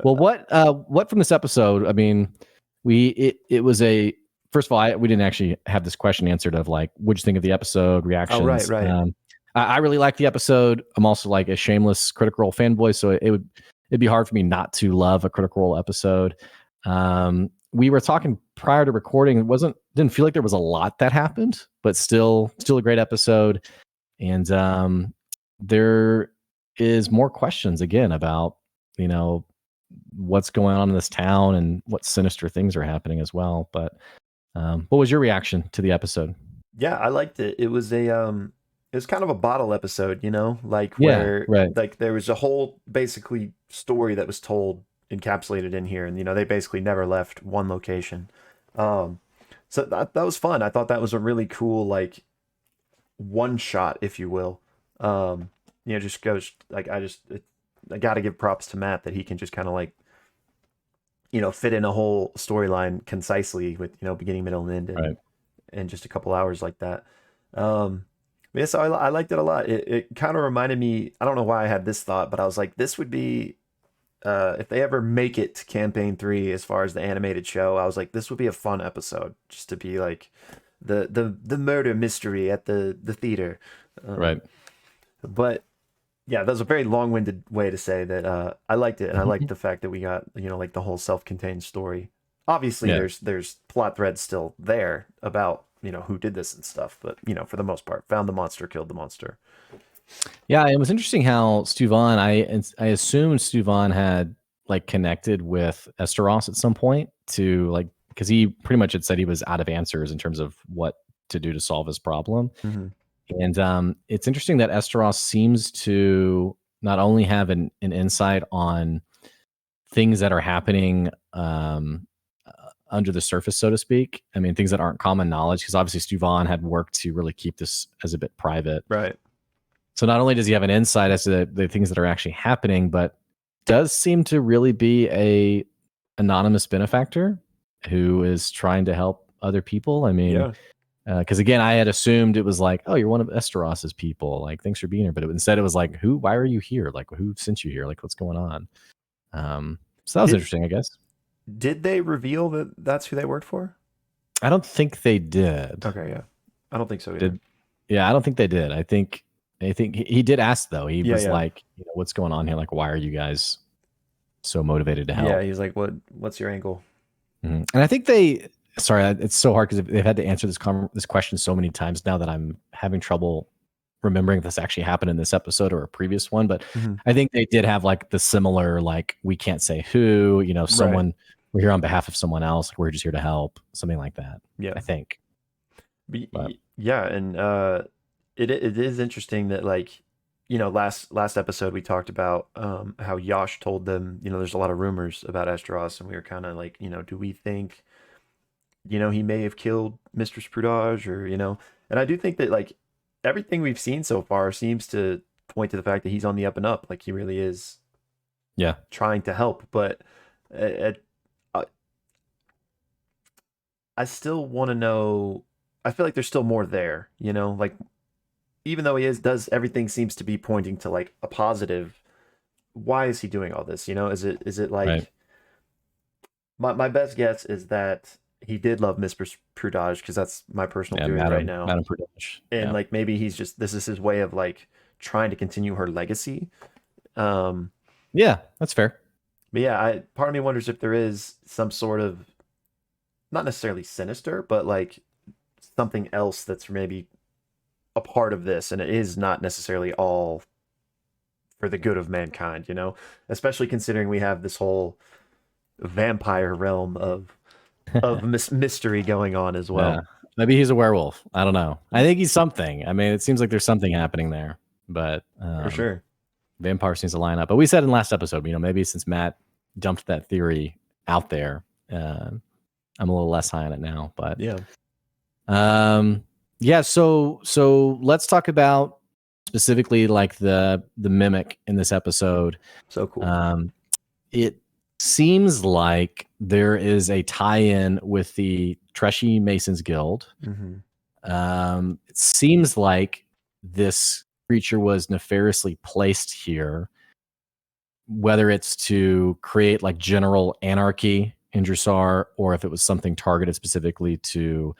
Well, what from this episode? I mean, it was a first of all, we didn't actually have this question answered of like, what'd you think of the episode, Oh, right, reactions. right. I really like the episode. I'm also like a shameless Critical Role fanboy, so it'd be hard for me not to love a Critical Role episode. We were talking prior to recording. Didn't feel like there was a lot that happened, but still a great episode. And there is more questions again about, you know, what's going on in this town and what sinister things are happening as well. But what was your reaction to the episode? Yeah, I liked it. It was kind of a bottle episode, you know, like Yeah, where right. like there was a whole basically story that was told encapsulated in here, and you know they basically never left one location. Um, so that was fun. I thought that was a really cool like one shot, if you will. You know, just goes like I got to give props to Matt that he can just kind of like you know fit in a whole storyline concisely with you know beginning, middle, and end Right. in just a couple hours like that. Um, yeah, so I liked it a lot. It kind of reminded me. I don't know why I had this thought, but I was like, this would be if they ever make it to campaign 3 as far as the animated show. I was like, this would be a fun episode just to be like the murder mystery at the theater. Right. But yeah, that was a very long-winded way to say that I liked it, and I liked the fact that we got you know like the whole self-contained story. Obviously, Yeah. there's plot threads still there about you know who did this and stuff, but you know for the most part, found the monster, killed the monster. Yeah, it was interesting how Stuvan. I assumed Stuvan had like connected with Eshteross at some point to like because he pretty much had said he was out of answers in terms of what to do to solve his problem. Mm-hmm. And it's interesting that Eshteross seems to not only have an insight on things that are happening under the surface, so to speak. I mean, things that aren't common knowledge, because obviously Stuvan had worked to really keep this as a bit private. Right. So not only does he have an insight as to the things that are actually happening, but does seem to really be a anonymous benefactor who is trying to help other people. I mean, Yeah. because again, I had assumed it was like, oh, you're one of Esteross's people. Like, thanks for being here. But instead, it was like, who? Why are you here? Like, who sent you here? Like, what's going on? So that was Did interesting, I guess. did they reveal that that's who they worked for? I don't think they did. Okay. Yeah. I don't think so either. Did yeah, I don't think they did. I think he did ask though. He was Yeah. like, you know, what's going on here? Like, why are you guys so motivated to help? Yeah. He's like, what's your angle? And I think they. Sorry, it's so hard because they've had to answer this question so many times now that I'm having trouble remembering if this actually happened in this episode or a previous one. But Mhm. I think they did have like the similar, like, we can't say who, you know, someone, we're here on behalf of someone else. Like, we're just here to help, something like that. Yeah. I think. But Yeah, and it is interesting that like you know last episode we talked about how Yash told them you know there's a lot of rumors about Eshteross, and we were kind of like you know do we think you know he may have killed Mistress Prudage or you know, and I do think that like everything we've seen so far seems to point to the fact that he's on the up and up. Like he really is Yeah. trying to help. But uh, uh, I still want to know. I feel like there's still more there. You know, like even though he is does everything seems to be pointing to like a positive. Why is he doing all this? You know, is it Right. like my best guess is that he did love Miss Prudage because that's my personal Yeah. theory right now. Madam Prudence. And Yeah. like maybe he's just this is his way of like trying to continue her legacy. Um, Yeah. That's fair. but yeah, I part of me wonders if there is some sort of not necessarily sinister, but like something else that's maybe a part of this, and it is not necessarily all for the good of mankind, you know? Especially considering we have this whole vampire realm of mystery going on as Yeah. well. Maybe he's a werewolf. I don't know. I think he's something. I mean, it seems like there's something happening there, but For sure. vampire seems to line up. But we said in last episode, maybe since Matt dumped that theory out there, I'm a little less high on it now. But Yeah. yeah. So let's talk about specifically like the mimic in this episode. So cool. It seems like there is a tie-in with the Treshy Masons Guild. It seems like this creature was nefariously placed here, whether it's to create like general anarchy in Drusar, or if it was something targeted specifically to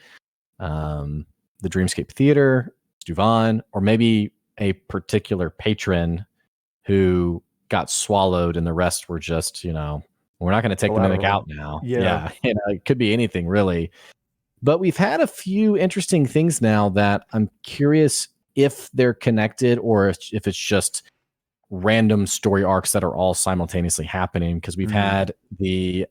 the Dreamscape Theater, Stuvan, or maybe a particular patron who got swallowed and the rest were just, we're not going to take the mimic out now. Yeah. It could be anything really. But we've had a few interesting things now that I'm curious if they're connected or if it's just random story arcs that are all simultaneously happening. Because we've had the,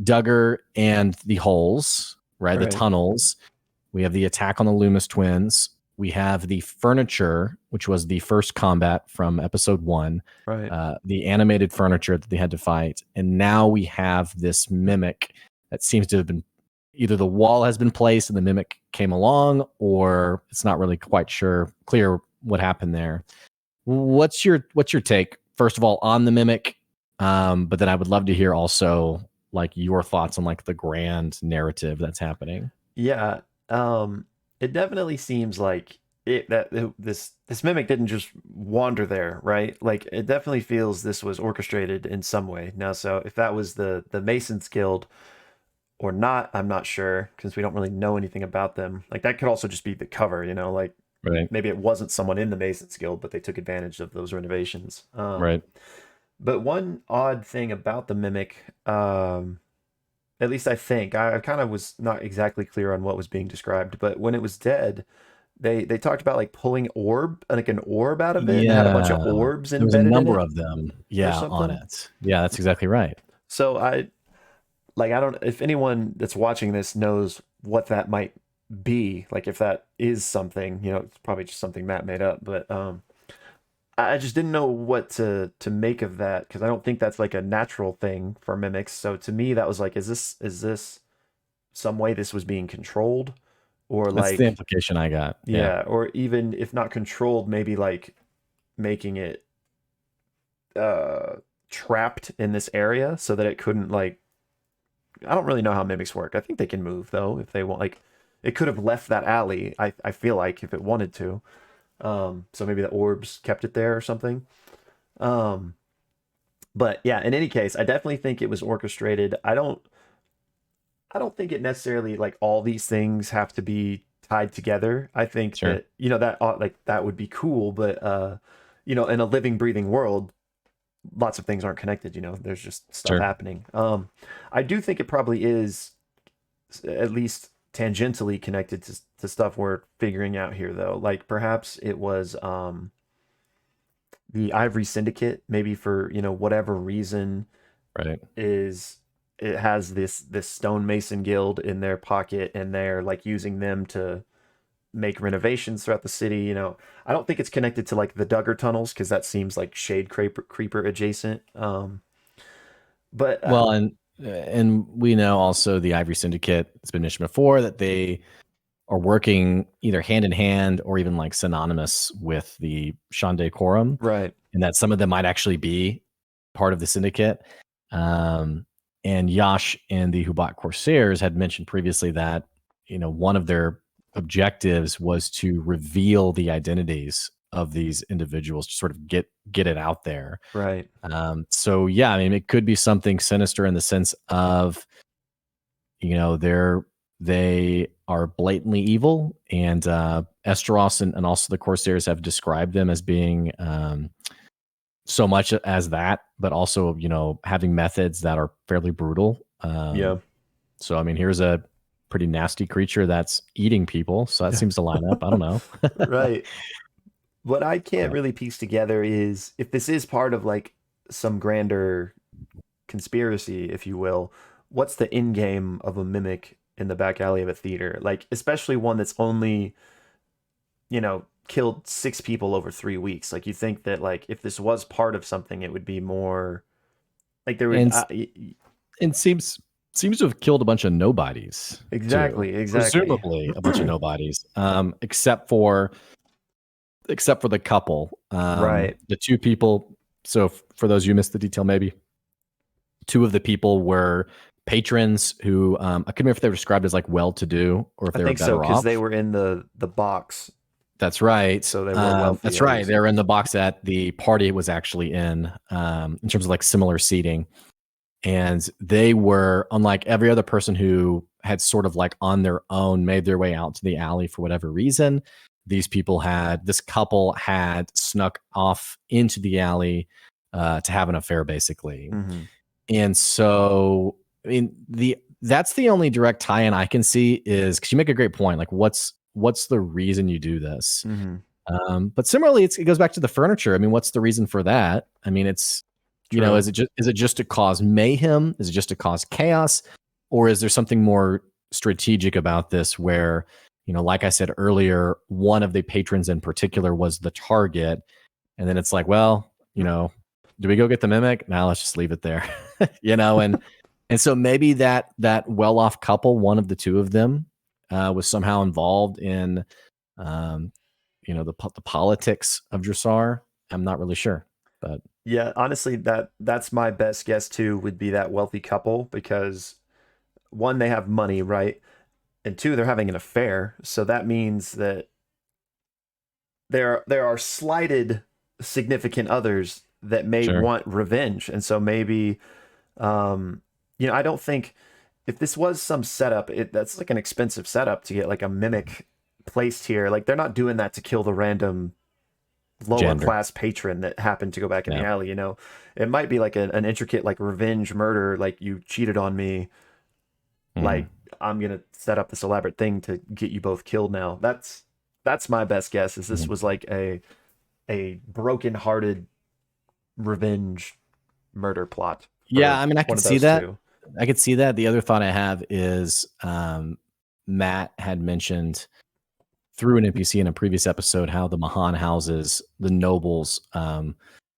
Duggar and the holes, right? The tunnels. We have the attack on the Loomis twins. We have the furniture, which was the first combat from episode 1. Right. The animated furniture that they had to fight. And now we have this mimic that seems to have been either the wall has been placed and the mimic came along, or it's not really quite clear what happened there. What's your take, first of all, on the mimic? But then I would love to hear also like your thoughts on like the grand narrative that's happening. Yeah. It definitely seems like this mimic didn't just wander there, right? Like it definitely feels this was orchestrated in some way. Now, so if that was the Masons Guild or not, I'm not sure because we don't really know anything about them. Like that could also just be the cover, like Right. maybe it wasn't someone in the Masons Guild, but they took advantage of those renovations. Right. But one odd thing about the mimic, at least I think I kind of was not exactly clear on what was being described, but when it was dead, they talked about like pulling an orb out of it and had a bunch of orbs There was a embedded in number it of them, or on something. it. Yeah, that's exactly right. So I don't if anyone that's watching this knows what that might be, like if that is something, it's probably just something Matt made up, but I just didn't know what to make of that because I don't think that's like a natural thing for mimics. So to me, that was like, is this some way this was being controlled, or That's the like, implication I got. yeah, or even if not controlled, maybe like making it trapped in this area so that it couldn't like. I don't really know how mimics work. I think they can move though if they want. Like, it could have left that alley. I feel like if it wanted to. So maybe the orbs kept it there or something. But yeah, in any case, I definitely think it was orchestrated. I don't think it necessarily like all these things have to be tied together. I think Sure. that that like that would be cool, but in a living, breathing world, lots of things aren't connected. There's just stuff Sure. happening. I do think it probably is at least tangentially connected to stuff we're figuring out here, though. Like perhaps it was the Ivory Syndicate, maybe for whatever reason, Right. It has this stonemason guild in their pocket, and they're like using them to make renovations throughout the city. I don't think it's connected to like the Duggar tunnels because that seems like Shade Creeper adjacent. But Well, and we know also the Ivory Syndicate. It's been mentioned before that they are working either hand in hand or even like synonymous with the Shande Quorum, Right. and that some of them might actually be part of the syndicate. And Yash and the Hubat Corsairs had mentioned previously that, one of their objectives was to reveal the identities of these individuals, to sort of get it out there. Right. So yeah, I mean, it could be something sinister in the sense of, they are blatantly evil, and Eshteross and also the Corsairs have described them as being so much as that, but also, having methods that are fairly brutal. Yeah. So I mean, here's a pretty nasty creature that's eating people, so that seems to line up. I don't know. Right. What I can't really piece together is if this is part of like some grander conspiracy, if you will, what's the end game of a mimic in the back alley of a theater? Like, especially one that's only, killed 6 people over 3 weeks. Like, you think that, like, if this was part of something, it would be more like there would. And and seems to have killed a bunch of nobodies too. Exactly. Presumably a bunch of nobodies, except for the couple, Right. the two people. So for those of you who missed the detail, maybe two of the people were patrons who, I couldn't remember if they were described as like well-to-do or if I they were think so better because off. they were in the box. That's right. So they were wealthy, That's I right. guess. They were in the box that the party was actually in terms of like similar seating. And they were, unlike every other person who had sort of like on their own made their way out to the alley for whatever reason, this couple had snuck off into the alley to have an affair, basically. Mm-hmm. And so, I mean, that's the only direct tie-in I can see, is because you make a great point. Like, what's the reason you do this? Mm-hmm. But similarly, it goes back to the furniture. I mean, what's the reason for that? I mean, it's, True. is it just to cause mayhem? Is it just to cause chaos? Or is there something more strategic about this where, like I said earlier, one of the patrons in particular was the target. And then it's like, well, do we go get the mimic? Now let's just leave it there. And so maybe that well-off couple, one of the two of them, was somehow involved in, the politics of Dressar. I'm not really sure, but Yeah, honestly, that's my best guess too, would be that wealthy couple because one, they have money, right? And two, they're having an affair. So that means that there are slighted significant others that may sure. want revenge. And so maybe I don't think if this was some setup, that's like an expensive setup to get like a mimic placed here. Like they're not doing that to kill the random lower class patron that happened to go back in the alley. It might be like an intricate like revenge murder, like you cheated on me, like I'm gonna set up this elaborate thing to get you both killed now. That's my best guess, is this was like a broken hearted revenge murder plot. Yeah, I mean, I could see that. Two. I could see that. The other thought I have is Matt had mentioned through an NPC in a previous episode how the Mahan houses, the nobles,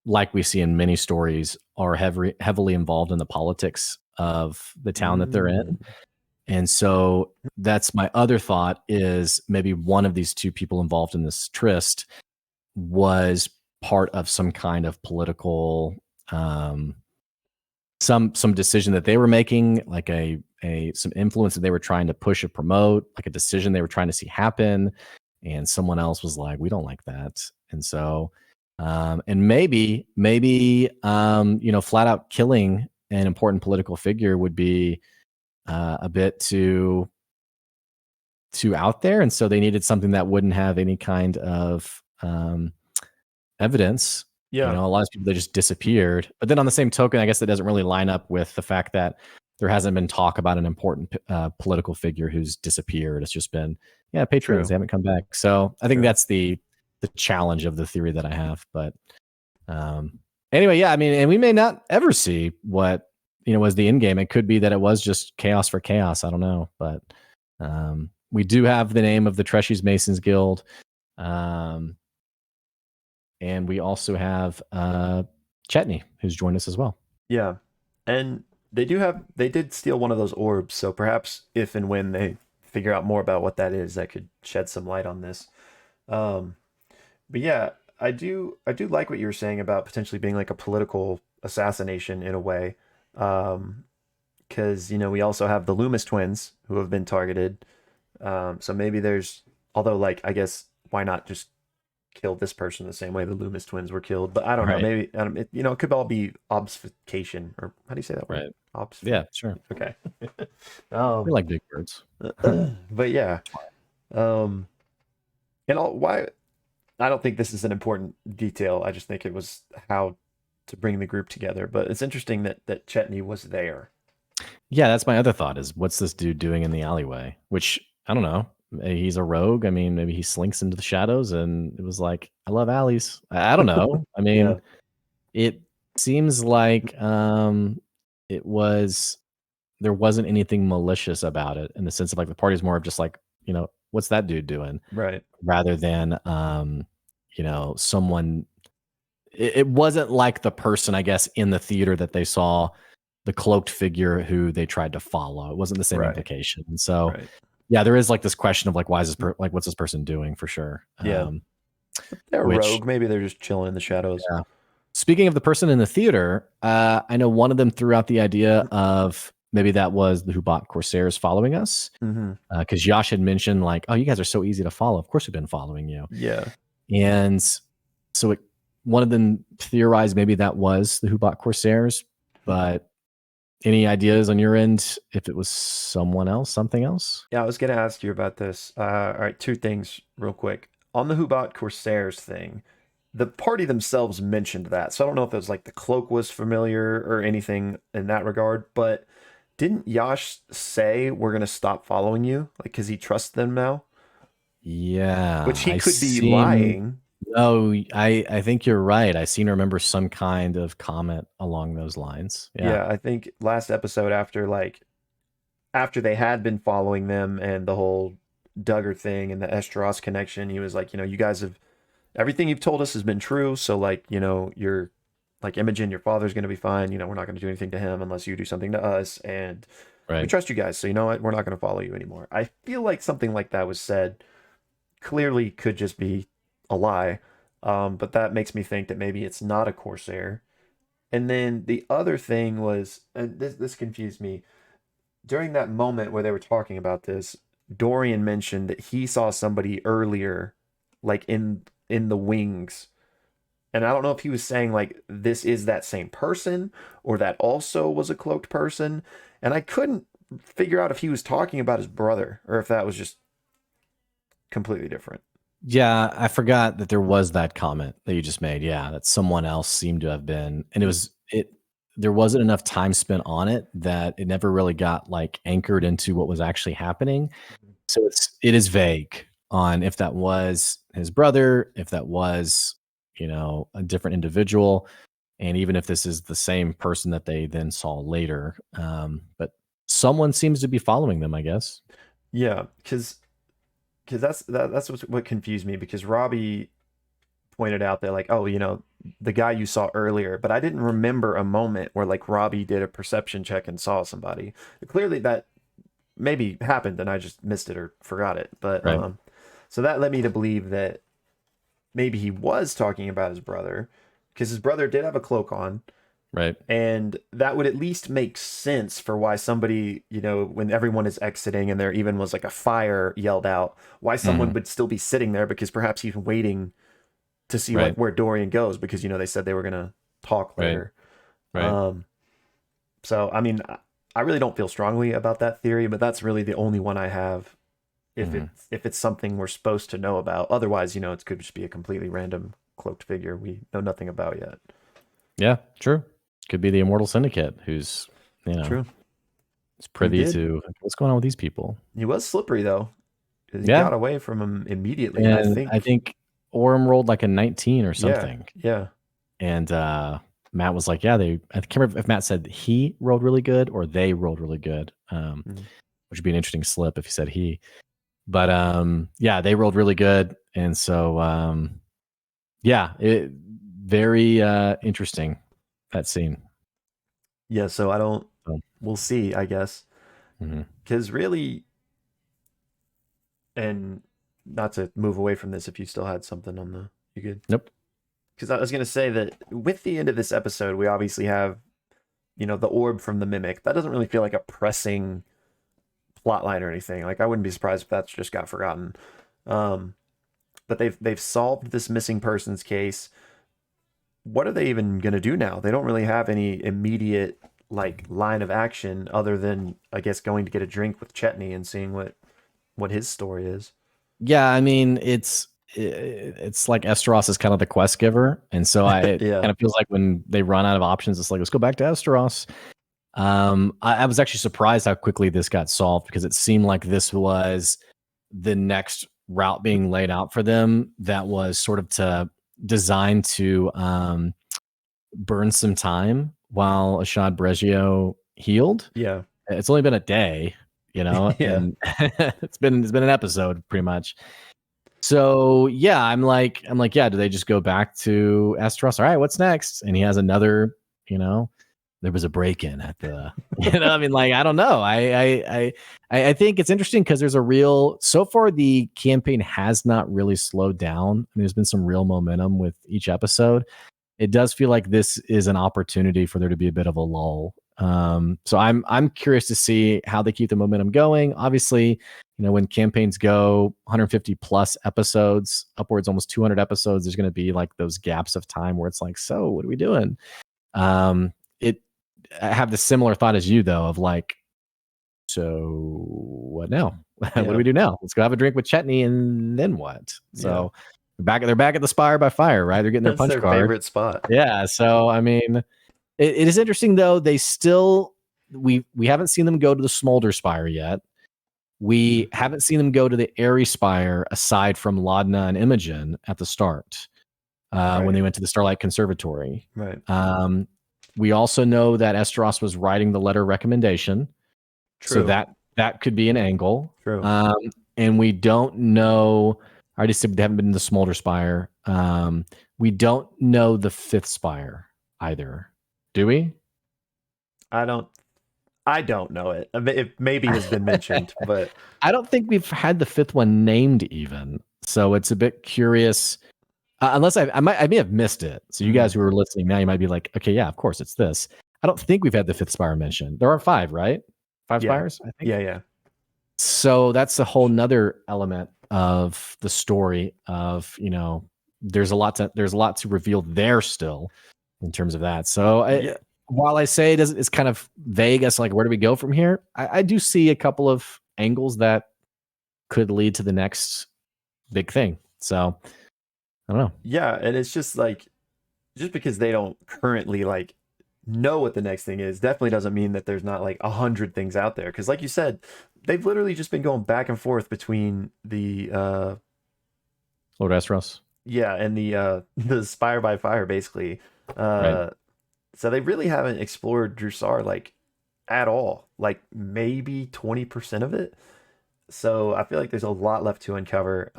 like we see in many stories, are heavily involved in the politics of the town that they're in. And so that's my other thought, is maybe one of these two people involved in this tryst was part of some kind of political some decision that they were making, like some influence that they were trying to push or promote, like a decision they were trying to see happen, and someone else was like, we don't like that. And so and maybe flat out killing an important political figure would be a bit too out there, and so they needed something that wouldn't have any kind of evidence. Yeah. A lot of people, they just disappeared. But then on the same token, I guess that doesn't really line up with the fact that there hasn't been talk about an important political figure who's disappeared. It's just been, patrons, they haven't come back. So I think that's the challenge of the theory that I have. But anyway, yeah, I mean, and we may not ever see what, was the end game. It could be that it was just chaos for chaos. I don't know. But we do have the name of the Treshies Masons Guild. And we also have Chetney, who's joined us as well. Yeah. And they did steal one of those orbs. So perhaps if and when they figure out more about what that is that could shed some light on this. Um, but yeah, I do like what you were saying about potentially being like a political assassination in a way. Because we also have the Loomis twins who have been targeted. So maybe there's, although like I guess why not just kill this person the same way the Loomis twins were killed? But I don't know. Right. Maybe it could all be obfuscation, or how do you say that word? Right. Obf. Yeah, sure. Okay. We um, like big words. but yeah. Um, and why I don't think this is an important detail. I just think it was how to bring the group together. But it's interesting that Chetney was there. Yeah, that's my other thought is what's this dude doing in the alleyway? Which I don't know. Maybe he's a rogue. I mean, maybe he slinks into the shadows and it was like, I love alleys. I don't know. I Yeah. mean, it seems like it was there wasn't anything malicious about it in the sense of like the party's more of just like, what's that dude doing? Right. Rather than someone it wasn't like the person, I guess, in the theater that they saw the cloaked figure who they tried to follow. It wasn't the same Right. implication. And so, Right. yeah, there is like this question of like, why is like, what's this person doing for sure? Yeah. They're a Which, rogue. Maybe they're just chilling in the shadows. yeah. Speaking of the person in the theater, I know one of them threw out the idea of maybe that was the Hubot Corsairs following us. Mm-hmm. Because Yash had mentioned like, oh, you guys are so easy to follow. Of course we've been following you. Yeah. And so one of them theorized maybe that was the Hubot Corsairs, but any ideas on your end if it was someone else, something else? Yeah, I was gonna ask you about this. All right, two things real quick. On the Hubot Corsairs thing, the party themselves mentioned that. So I don't know if it was like the cloak was familiar or anything in that regard, but didn't Yash say we're gonna stop following you? Like, because he trusts them now? Which Yeah, he I could be seem. lying. No, I think you're right. I seem to remember some kind of comment along those lines. Yeah, Yeah, I think last episode after they had been following them and the whole Duggar thing and the Eshteross connection, he was like, you guys have everything you've told us has been true. So like, you're like Imogen, your father's gonna be fine. We're not gonna do anything to him unless you do something to us. And we right. trust you guys. So you know what? We're not gonna follow you anymore. I feel like something like that was said. Clearly could just be a lie. But that makes me think that maybe it's not a Corsair. And then the other thing was, and this confused me during that moment where they were talking about this, Dorian mentioned that he saw somebody earlier, like in the wings. And I don't know if he was saying like this is that same person or that also was a cloaked person. And I couldn't figure out if he was talking about his brother or if that was just completely different. Yeah, I forgot that there was that comment that you just made. Yeah, that someone else seemed to have been, and there wasn't enough time spent on it that it never really got like anchored into what was actually happening. So it is vague on if that was his brother, if that was, a different individual, and even if this is the same person that they then saw later. But someone seems to be following them, I guess. Yeah, because that's what confused me because Robbie pointed out that like, oh, the guy you saw earlier, but I didn't remember a moment where like Robbie did a perception check and saw somebody. Clearly that maybe happened and I just missed it or forgot it. But Right. so that led me to believe that maybe he was talking about his brother because his brother did have a cloak on. Right. And that would at least make sense for why somebody, when everyone is exiting and there even was like a fire yelled out, why someone Mhm. would still be sitting there because perhaps he's waiting to see like Right. where Dorian goes because they said they were gonna talk Right. later. Right. So I mean, I really don't feel strongly about that theory, but that's really the only one I have. Mhm. If it's something we're supposed to know about, otherwise, it could just be a completely random cloaked figure we know nothing about yet. Yeah, true. Could be the Immortal Syndicate who's, True. is He privy did. to what's going on with these people. He was slippery though. He Yeah. got away from him immediately, and I And I think, think Orem rolled like a 19 or yeah, something. yeah, And Matt was like, yeah, I can't remember if Matt said he rolled really good or they rolled really good. mm, Which would be an interesting slip if he said he. But yeah, they rolled really good. And so yeah, very interesting, that scene. yeah. So I don't. So, We'll see, I guess, mhm. because really, And not to move away from this, if you still had something on the, you good? Nope. Because I was going to say that with the end of this episode, we obviously have, the orb from the mimic. That doesn't really feel like a pressing plot line or anything. Like, I wouldn't be surprised if that's just got forgotten. Um, but they've solved this missing persons case. What are they even going to do now? They don't really have any immediate like line of action other than, I guess, going to get a drink with Chetney and seeing what his story is. Yeah, I mean, it's like Eshteross is kind of the quest giver, and so it Yeah. kind of feels like when they run out of options, it's like, let's go back to Eshteross. I was actually surprised how quickly this got solved, because it seemed like this was the next route being laid out for them that was sort of designed to burn some time while Ashad Breggio healed. Yeah. It's only been a day, Yeah. and it's been an episode pretty much. So yeah, I'm like, yeah, do they just go back to Eshteross? All right, what's next? And he has another, there was a break-in at the, I mean, like, I don't know. I think it's interesting because there's so far the campaign has not really slowed down. I mean, there's been some real momentum with each episode. It does feel like this is an opportunity for there to be a bit of a lull. So I'm curious to see how they keep the momentum going. Obviously, when campaigns go 150 plus episodes, upwards almost 200 episodes, there's going to be like those gaps of time where it's like, so what are we doing? I have the similar thought as you though, of like, so what now? What do we do now? Let's go have a drink with Chetney, and then what? So they're back at the Spire by Fire, right? They're getting their punch their card. favorite spot. Yeah. So I mean, it is interesting though. They still we haven't seen them go to the Smolder Spire yet. We haven't seen them go to the Airy Spire aside from Laudna and Imogen at the start, when they went to the Starlight Conservatory. Right. We also know that Eshteross was writing the letter recommendation. True. So that could be an angle. True. And we don't know. I already said they haven't been in the Smolder Spire. We don't know the fifth spire either. Do we? I don't know it. I mean, it maybe has been mentioned, but I don't think we've had the fifth one named even. So it's a bit curious. Unless I may have missed it. So you guys who are listening now, you might be like, okay, yeah, of course it's this. I don't think we've had the fifth spire mentioned. There are 5, right? 5 spires, I think. Yeah. So that's a whole nother element of the story of, there's a lot to reveal there still in terms of that. So while I say it's kind of vague as like, where do we go from here? I do see a couple of angles that could lead to the next big thing. So I don't know. Yeah, and it's just like, just because they don't currently like know what the next thing is, definitely doesn't mean that there's not like 100 things out there. Because like you said, they've literally just been going back and forth between the Lord Eshteross. Yeah, and the Spire by Fire basically. Right. So they really haven't explored Drusar like at all. Like maybe 20% of it. So I feel like there's a lot left to uncover.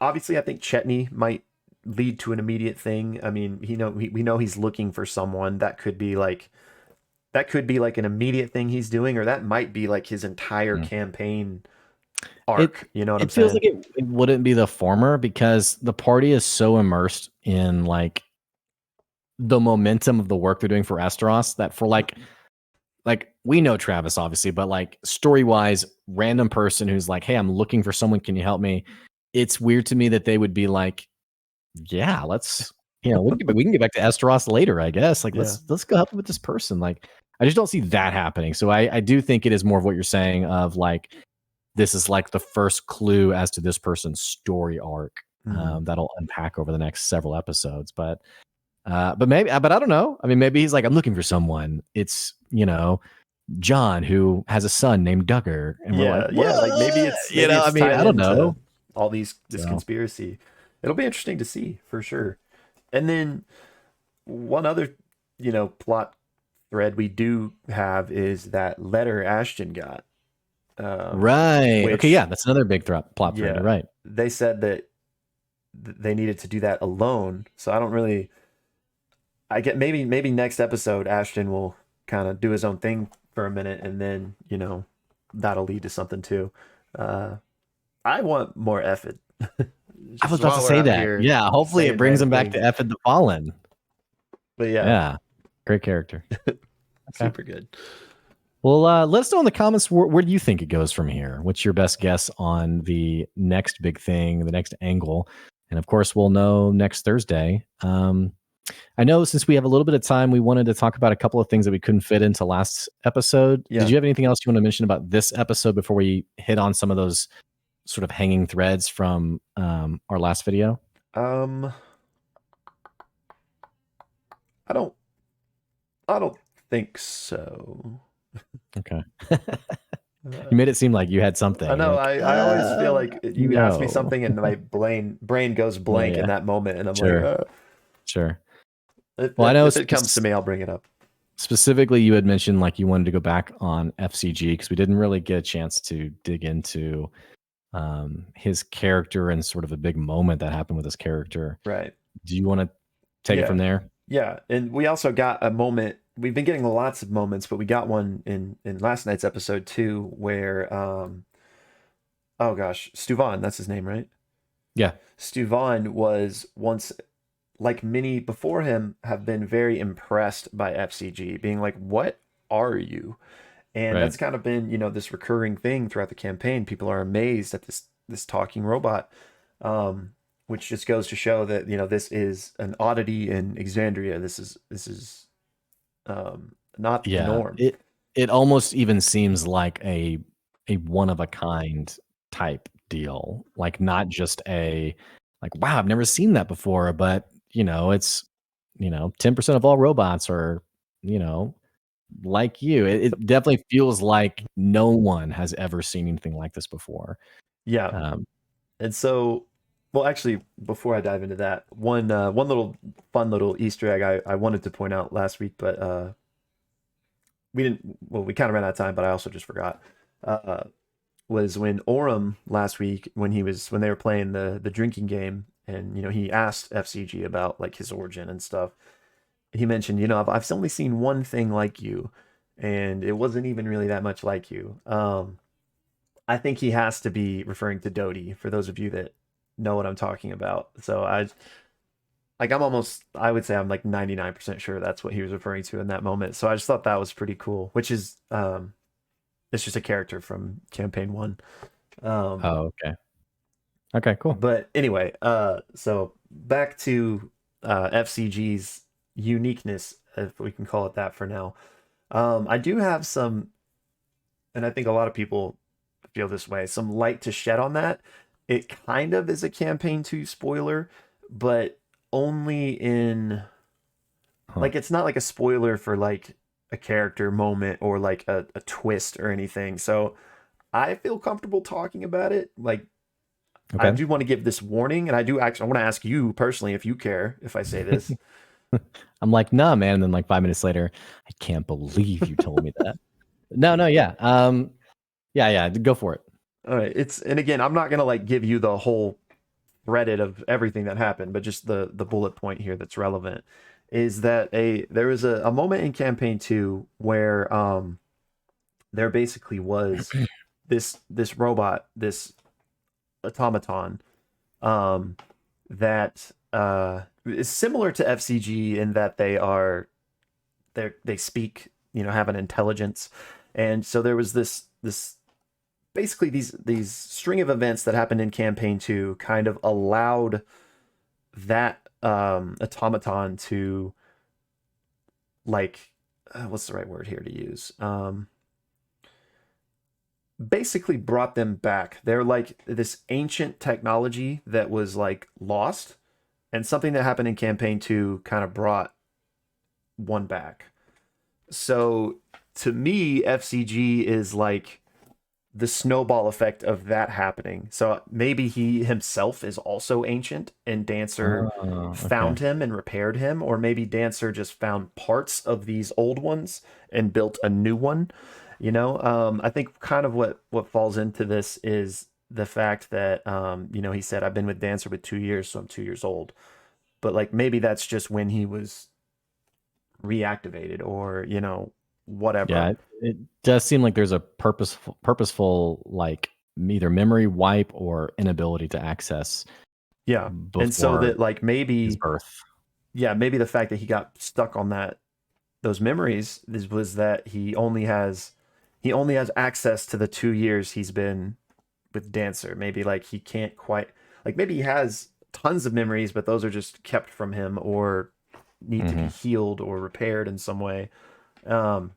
Obviously, I think Chetney might lead to an immediate thing. I mean, we know he's looking for someone. That could be like an immediate thing he's doing, or that might be like his entire campaign arc. You know what I'm saying? It feels like it wouldn't be the former, because the party is so immersed in like the momentum of the work they're doing for Eshteross that for like we know Travis obviously, but like story wise, random person who's like, hey, I'm looking for someone, can you help me? It's weird to me that they would be like, yeah, let's, we can get back to Eshteross later, I guess. Like, let's go help with this person. Like, I just don't see that happening. So I do think it is more of what you're saying of like, this is like the first clue as to this person's story arc that'll unpack over the next several episodes. But I don't know. I mean, maybe he's like, I'm looking for someone. It's, John, who has a son named Duggar. And we're like, like maybe it's, I don't know. All this conspiracy. It'll be interesting to see for sure. And then one other, plot thread we do have is that letter Ashton got. Right. Okay. Yeah. That's another big plot thread. Right. They said that they needed to do that alone. So I don't really, I get maybe next episode, Ashton will kind of do his own thing for a minute, and then, that'll lead to something too. I want more effort. I was Just about to while we're say out that. here Yeah, hopefully it saying brings random him back to things. F and the Fallen. But yeah, Yeah, great character. Okay. super good. Well, let us know in the comments where do you think it goes from here? What's your best guess on the next big thing, the next angle? And of course, we'll know next Thursday. I know since we have a little bit of time, we wanted to talk about a couple of things that we couldn't fit into last episode. Yeah. Did you have anything else you want to mention about this episode before we hit on some of those sort of hanging threads from our last video? I don't think so. Okay. You made it seem like you had something. I know. Like, I always feel like you ask me no. something and my brain goes blank in that moment, and I'm like, Sure. if, Well, I know if it comes to me, I'll bring it up. specifically you had mentioned like you wanted to go back on F.C.G because we didn't really get a chance to dig into his character and sort of a big moment that happened with his character. Right. Do you want to take it from there? Yeah, and we also got a moment. We've been getting lots of moments, but we got one in last night's episode too, where oh gosh, Stuvan, that's his name, right? Yeah. Stuvan was once, like many before him, have been very impressed by FCG, being like, "What are you?" And that's kind of been, this recurring thing throughout the campaign. People are amazed at this talking robot, which just goes to show that this is an oddity in Exandria. This is not the norm. It almost even seems like a one of a kind type deal, like not just wow, I've never seen that before, but it's 10% of all robots are like you. It definitely feels like no one has ever seen anything like this before. Yeah. And so, well, actually, before I dive into that, one little fun little Easter egg I wanted to point out last week, but we didn't. Well, we kind of ran out of time, but I also just forgot. Was when Orem last week, when they were playing the drinking game, and he asked FCG about like his origin and stuff. He mentioned, I've only seen one thing like you, and it wasn't even really that much like you. I think he has to be referring to Dodie, for those of you that know what I'm talking about. So I would say I'm like 99% sure that's what he was referring to in that moment. So I just thought that was pretty cool, which is it's just a character from campaign 1. Oh, okay, cool. But anyway, so back to FCG's uniqueness, if we can call it that for now. I do have some, and I think a lot of people feel this way, some light to shed on that. It kind of is a campaign 2 spoiler, but only in like, it's not like a spoiler for like a character moment or like a twist or anything. So I feel comfortable talking about it. Like, I do want to give this warning, and I want to ask you personally if you care if I say this. I'm like, nah, man. And then like 5 minutes later, I can't believe you told me that. No, yeah. Yeah, go for it. All right. And again, I'm not gonna like give you the whole Reddit of everything that happened, but just the bullet point here that's relevant is that there was a moment in campaign 2 where there basically was this robot, this automaton, that is similar to FCG in that they speak, have an intelligence. And so there was this basically these string of events that happened in campaign 2 kind of allowed that automaton to, like, what's the right word here to use? Basically brought them back. They're like this ancient technology that was like lost, and something that happened in campaign 2 kind of brought one back. So to me, FCG is like the snowball effect of that happening. So maybe he himself is also ancient, and Dancer found him and repaired him, or maybe Dancer just found parts of these old ones and built a new one. I think kind of what falls into this is the fact that he said, I've been with Dancer with 2 years, so I'm 2 years old. But like, maybe that's just when he was reactivated, or whatever. Yeah, it does seem like there's a purposeful like either memory wipe or inability to access Yeah. And so before that like his maybe, birth. yeah, maybe the fact that he got stuck on those memories was that he only has access to the 2 years he's been with Dancer. Maybe like he can't quite, like maybe he has tons of memories, but those are just kept from him or need to be Hmm. healed or repaired in some way. Um,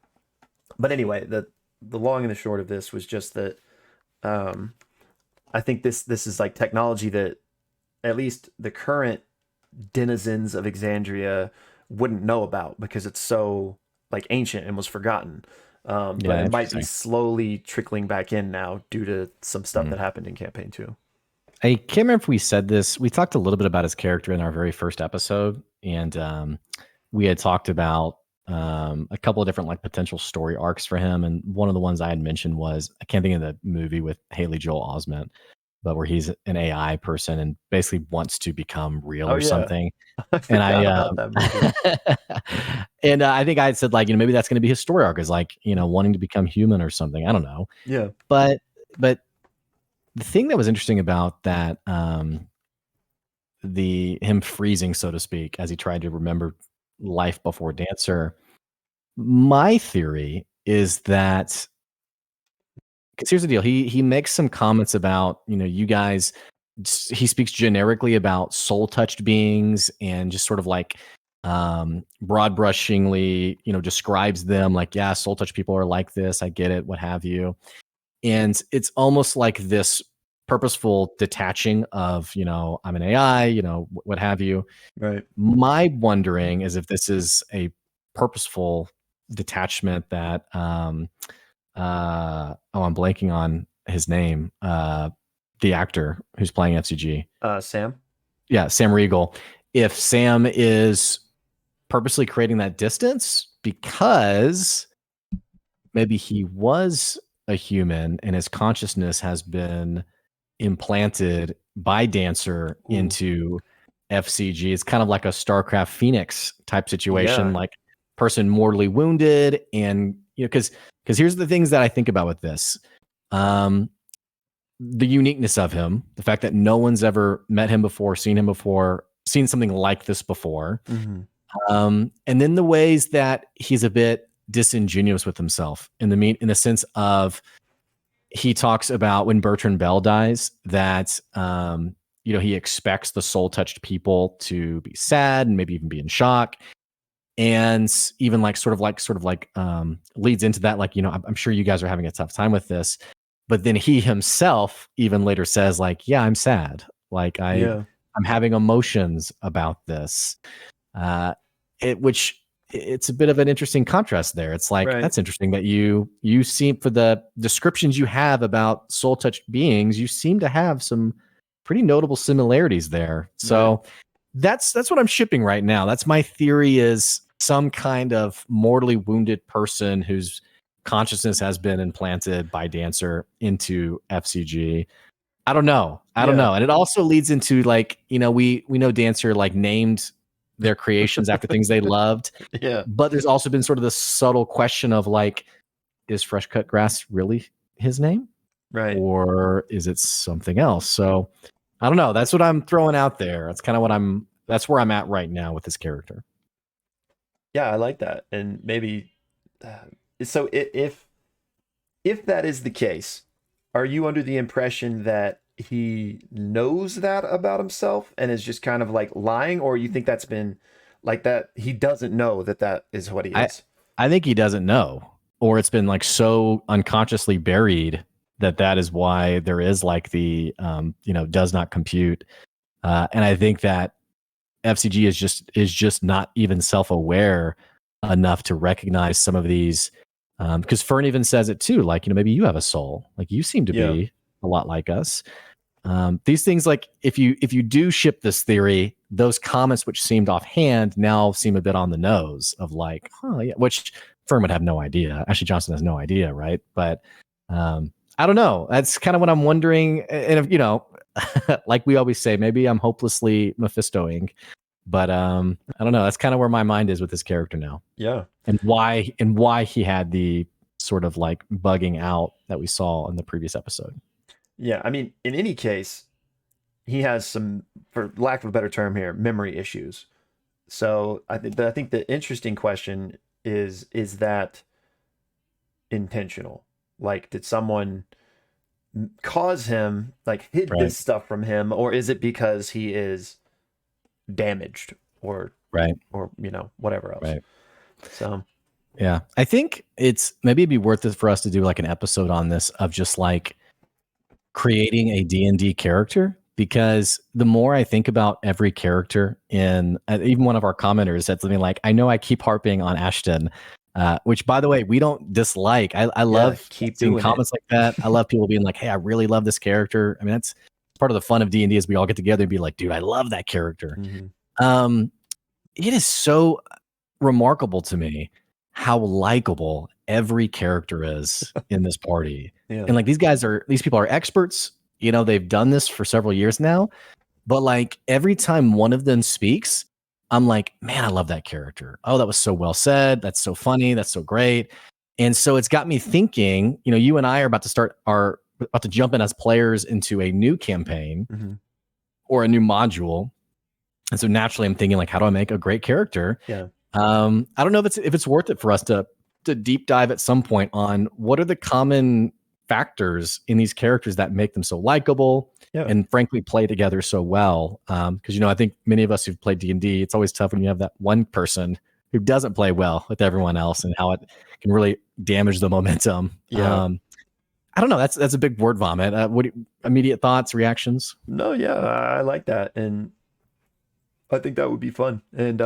but anyway, the long and the short of this was just that um, I think this is like technology that at least the current denizens of Exandria wouldn't know about because it's so like ancient and was forgotten. But Yeah, it might be interesting. slowly trickling back in now due to some stuff Mhm. that happened in campaign 2. I can't remember if we said this. We talked a little bit about his character in our very first episode, and we had talked about a couple of different like potential story arcs for him. And one of the ones I had mentioned was, I can't think of the movie with Haley Joel Osment, but where he's an AI person and basically wants to become real Oh or yeah, something. I And forgot about that movie. and I think I had said, like, maybe that's going to be his story arc, is like, wanting to become human or something. I don't know, Yeah. but the thing that was interesting about that, the him freezing, so to speak, as he tried to remember life before Dancer. My theory is that, because here's the deal, he makes some comments about, you guys. He speaks generically about soul touched beings and just sort of like broad brushingly, describes them like, yeah, soul touched people are like this. I get it, what have you. And it's almost like this purposeful detaching of, I'm an AI, what have you. Right. My wondering is if this is a purposeful detachment that I'm blanking on his name, the actor who's playing F.C.G. Sam. Yeah, Sam Riegel. If Sam is purposely creating that distance because maybe he was a human and his consciousness has been implanted by Dancer Ooh. into F.C.G. It's kind of like a StarCraft Phoenix type situation, Yeah. like person mortally wounded. And, because here's the things that I think about with this. The uniqueness of him, the fact that no one's ever met him before, seen something like this before. Hmm. And then the ways that he's a bit disingenuous with himself in the sense of, he talks about when Bertrand Bell dies that he expects the soul touched people to be sad and maybe even be in shock, and even like leads into that, like, I'm sure you guys are having a tough time with this, but then he himself even later says, like, yeah, I'm sad, like Yeah. I'm having emotions about this. uh which it's a bit of an interesting contrast there. It's like, Right. that's interesting that you seem, for the descriptions you have about soul touched beings, you seem to have some pretty notable similarities there. Right. So that's what I'm shipping right now. That's my theory, is some kind of mortally wounded person whose consciousness has been implanted by Dancer into FCG. I don't know. I don't Yeah. know. And it also leads into, like, we know Dancer like named their creations after things they loved, Yeah. but there's also been sort of this subtle question of, like, is fresh cut grass really his name, Right. or is it something else? So I don't know. That's what I'm throwing out there. That's kind of that's where I'm at right now with this character. Yeah, I like that. And maybe so if that is the case, are you under the impression that he knows that about himself and is just kind of like lying, or you think that's been like that he doesn't know that that is what he I is? I think he doesn't know, or it's been like so unconsciously buried that is why there is like the does not compute. And I think that FCG is just not even self aware enough to recognize some of these. Because Fern even says it too, like, maybe you have a soul, like you seem to Yeah. be a lot like us. These things, like, if you do ship this theory, those comments which seemed offhand now seem a bit on the nose of, like, oh yeah, which Fern would have no idea. Ashley Johnson has no idea, right? But I don't know. That's kind of what I'm wondering. And if, like we always say, maybe I'm hopelessly Mephistoing, but I don't know. That's kind of where my mind is with this character now, Yeah. and why he had the sort of like bugging out that we saw in the previous episode. Yeah, I mean, in any case, he has some, for lack of a better term here, memory issues. So I think the interesting question is that intentional? Like, did someone cause him, like, hid Right. this stuff from him, or is it because he is damaged, or Right. whatever else? Right. So Yeah. I think it's maybe it'd be worth it for us to do like an episode on this of just like creating a D&D character, because the more I think about every character in even one of our commenters said something like, I know I keep harping on Ashton, which by the way, we don't dislike. I yeah, love keep seeing doing it. comments like that. I love people being like, hey, I really love this character. I mean, that's part of the fun of D&D is we all get together and be like, dude, I love that character. Hmm. Um, it is so remarkable to me how likable every character is in this party. Yeah. And like these people are experts. You know, they've done this for several years now. But like every time one of them speaks, I'm like, man, I love that character. Oh, that was so well said. That's so funny. That's so great. And so it's got me thinking, you know, you and I are about to jump in as players into a new campaign Hmm. or a new module. And so naturally I'm thinking like, how do I make a great character? Yeah. I don't know if it's worth it for us to deep dive at some point on what are the common factors in these characters that make them so likable Yeah. and frankly play together so well. Because I think many of us who've played D&D, it's always tough when you have that one person who doesn't play well with everyone else and how it can really damage the momentum. Yeah. I don't know. That's a big word vomit. Immediate thoughts, reactions? No, yeah, I like that, and I think that would be fun. And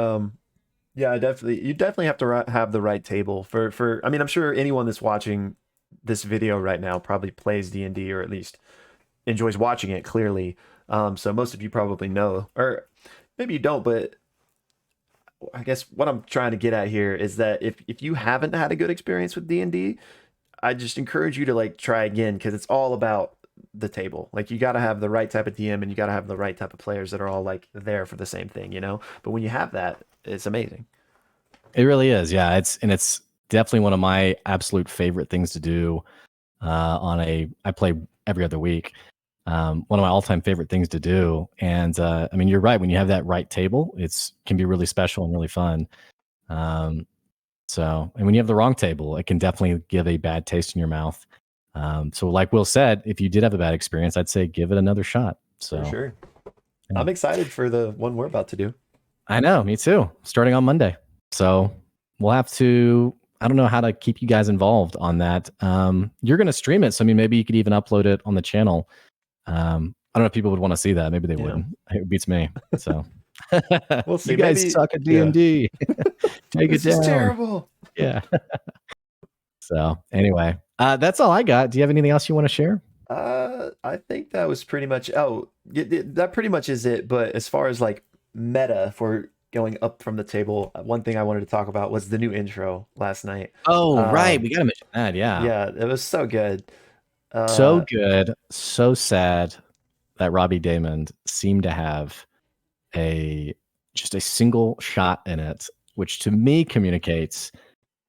yeah, you definitely have to have the right table for. I mean, I'm sure anyone that's watching this video right now probably plays D&D, or at least enjoys watching it. Clearly, so most of you probably know, or maybe you don't. But I guess what I'm trying to get at here is that if you haven't had a good experience with D&D, I just encourage you to like try again, because it's all about the table. Like, you got to have the right type of DM, and you got to have the right type of players that are all like there for the same thing. But when you have that, it's amazing. It really is. Yeah. It's definitely one of my absolute favorite things to do. I play every other week. One of my all-time favorite things to do. And I mean, you're right. When you have that right table, it's can be really special and really fun. Um, and when you have the wrong table, it can definitely give a bad taste in your mouth. So like Will said, if you did have a bad experience, I'd say give it another shot. For So sure. yeah. I'm excited for the one we're about to do. I know, me too. Starting on Monday. So we'll have to, I don't know how to keep you guys involved on that. You're going to stream it. So I mean, maybe you could even upload it on the channel. I don't know if people would want to see that. Maybe they Yeah. wouldn't. It beats me. So We'll see. you guys Maybe. suck at Yeah. D&D. Take it This is down. terrible. Yeah. So anyway, that's all I got. Do you have anything else you want to share? I think that was pretty much. Oh, that pretty much is it. But as far as like meta for going up from the table, one thing I wanted to talk about was the new intro last night. Oh, right. Um, We got to mention that. Yeah. yeah, it was so good. So Uh, good. So sad that Robbie Damon seemed to have a just a single shot in it, which to me communicates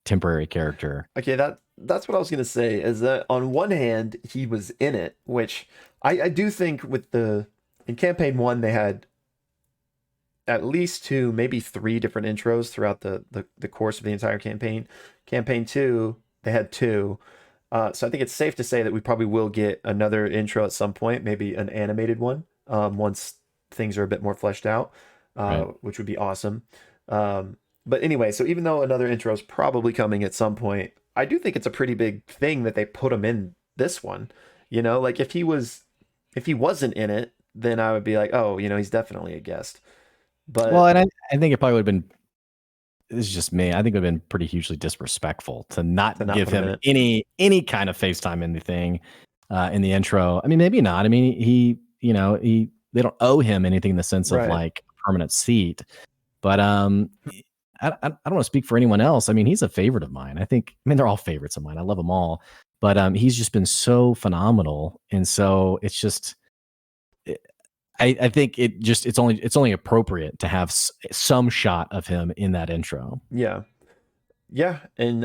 temporary character. okay, that's what I was gonna say. Is that on one hand he was in it, which I do think with the in campaign one they had at least two, maybe three different intros throughout the course of the entire campaign. Campaign two, they had two. So I think it's safe to say that we probably will get another intro at some point, maybe an animated one, once things are a bit more fleshed out, Right. which would be awesome. But anyway, so even though another intro is probably coming at some point, I do think it's a pretty big thing that they put him in this one. Like if he wasn't in it, then I would be like, oh, he's definitely a guest. Well, But and I think it probably would have been, this is just me. I think it would have been pretty hugely disrespectful to to not not give put him him in it, any kind of FaceTime anything in the intro. I mean, maybe not. I mean, he they don't owe him anything in the sense of right? like a permanent seat. But I don't want to speak for anyone else. I mean, he's a favorite of mine. I mean, they're all favorites of mine. I love them all. But he's just been so phenomenal. And so it's just I think it's only appropriate to have some shot of him in that intro. Yeah, yeah, and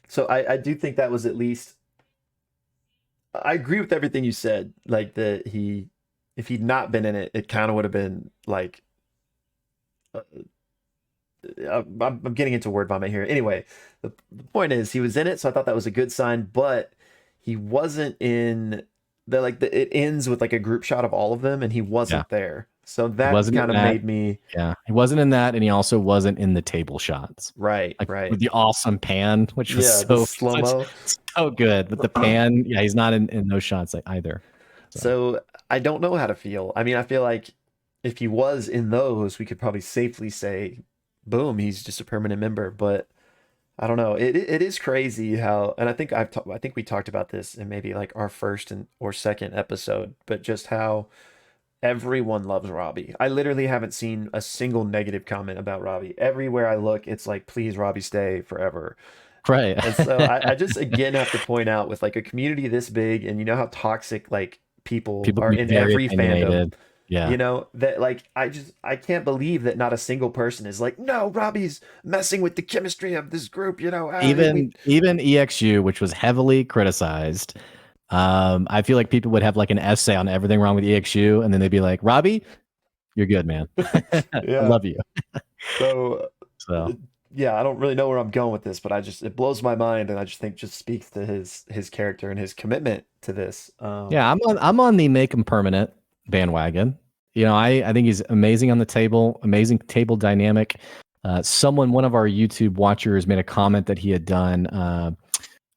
so I do think that was at least I agree with everything you said. Like that he, if he'd not been in it, it kind of would have been like, uh, I'm getting into word vomit here. Anyway, the point is he was in it, so I thought that was a good sign. But he wasn't in the it ends with like a group shot of all of them, and he Yeah. wasn't there. So He that wasn't in kind of that. made me Yeah. He wasn't in that. And he also wasn't in the table shots. right, Like right. with the awesome pan, which was Yeah, the slow such mo. so good. With the pan, yeah, he's not in those shots like either. So So I don't know how to feel. I mean, I feel like if he was in those, we could probably safely say, boom, he's just a permanent member. But I don't know. It is crazy how, and I think we talked about this in maybe like our first and or second episode, but just how everyone loves Robbie. I literally haven't seen a single negative comment about Robbie. Everywhere I look, it's like, please, Robbie, stay forever. right. And so I just again have to point out with like a community this big, and you know how toxic like people People are can be in very every fandom, opinionated. Yeah. that like I can't believe that not a single person is like, no, Robbie's messing with the chemistry of this group, Even EXU, which was heavily criticized. I feel like people would have like an essay on everything wrong with EXU, and then they'd be like, Robbie, you're good, man. I yeah. love you. So So yeah, I don't really know where I'm going with this, but it blows my mind, and I just think just speaks to his character and his commitment to this. yeah, I'm on the make him permanent bandwagon. I think he's amazing on the table, amazing table dynamic. One of our YouTube watchers made a comment that he had done,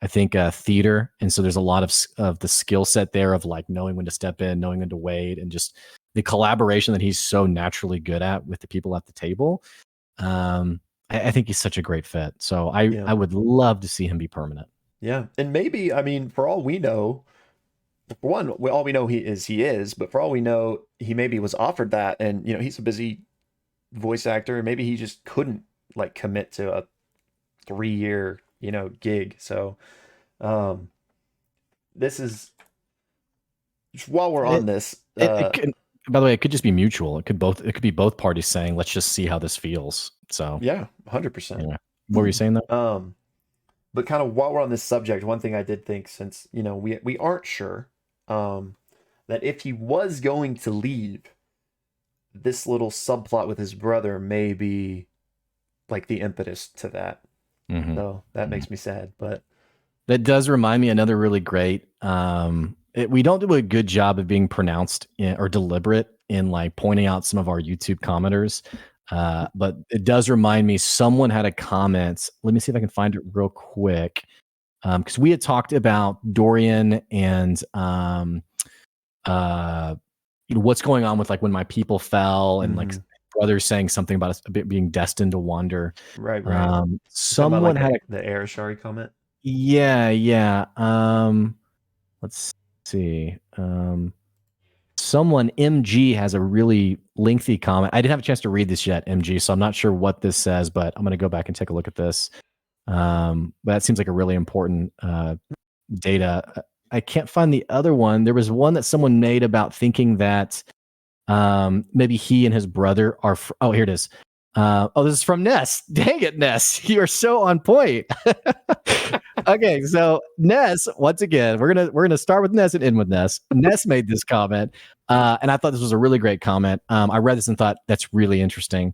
I think, theater, and so there's a lot of the skill set there of like knowing when to step in, knowing when to wait, and just the collaboration that he's so naturally good at with the people at the table. I think he's such a great fit. So I Yeah. I would love to see him be permanent. Yeah. And maybe, I mean, for all we know, for one, all we know he is, but for all we know, he maybe was offered that, and he's a busy voice actor, and maybe he just couldn't like commit to a 3 year, gig. So um this is just while we're on It, this, it could, by the way, it could just be mutual. It could be both parties saying, let's just see how this feels. So yeah, 100%. anyway, what were you saying though? But kind of while we're on this subject, one thing I did think, since we aren't sure, um that if he was going to leave, this little subplot with his brother may be like the impetus to that. Mm-hmm. So that Mm-hmm. makes me sad, but That does remind me another really great. We don't do a good job of being pronounced or deliberate in like pointing out some of our YouTube commenters. But it does remind me. Someone had a comment. Let me see if I can find it real quick. Because we had talked about Dorian and what's going on with like when my people fell, and like brothers saying something about us being destined to wander. right. You talking about Someone like had the Arashari comment? yeah. Let's see. Someone MG has a really lengthy comment. I didn't have a chance to read this yet, MG, so I'm not sure what this says, but I'm going to go back and take a look at this. But that seems like a really important data. I can't find the other one. There was one that someone made about thinking that maybe he and his brother are. Oh, here it is. This is from Ness. Dang it, Ness, you are so on point. Okay, so Ness, once again, we're gonna start with Ness and end with Ness. Ness made this comment, and I thought this was a really great comment. I read this and thought that's really interesting.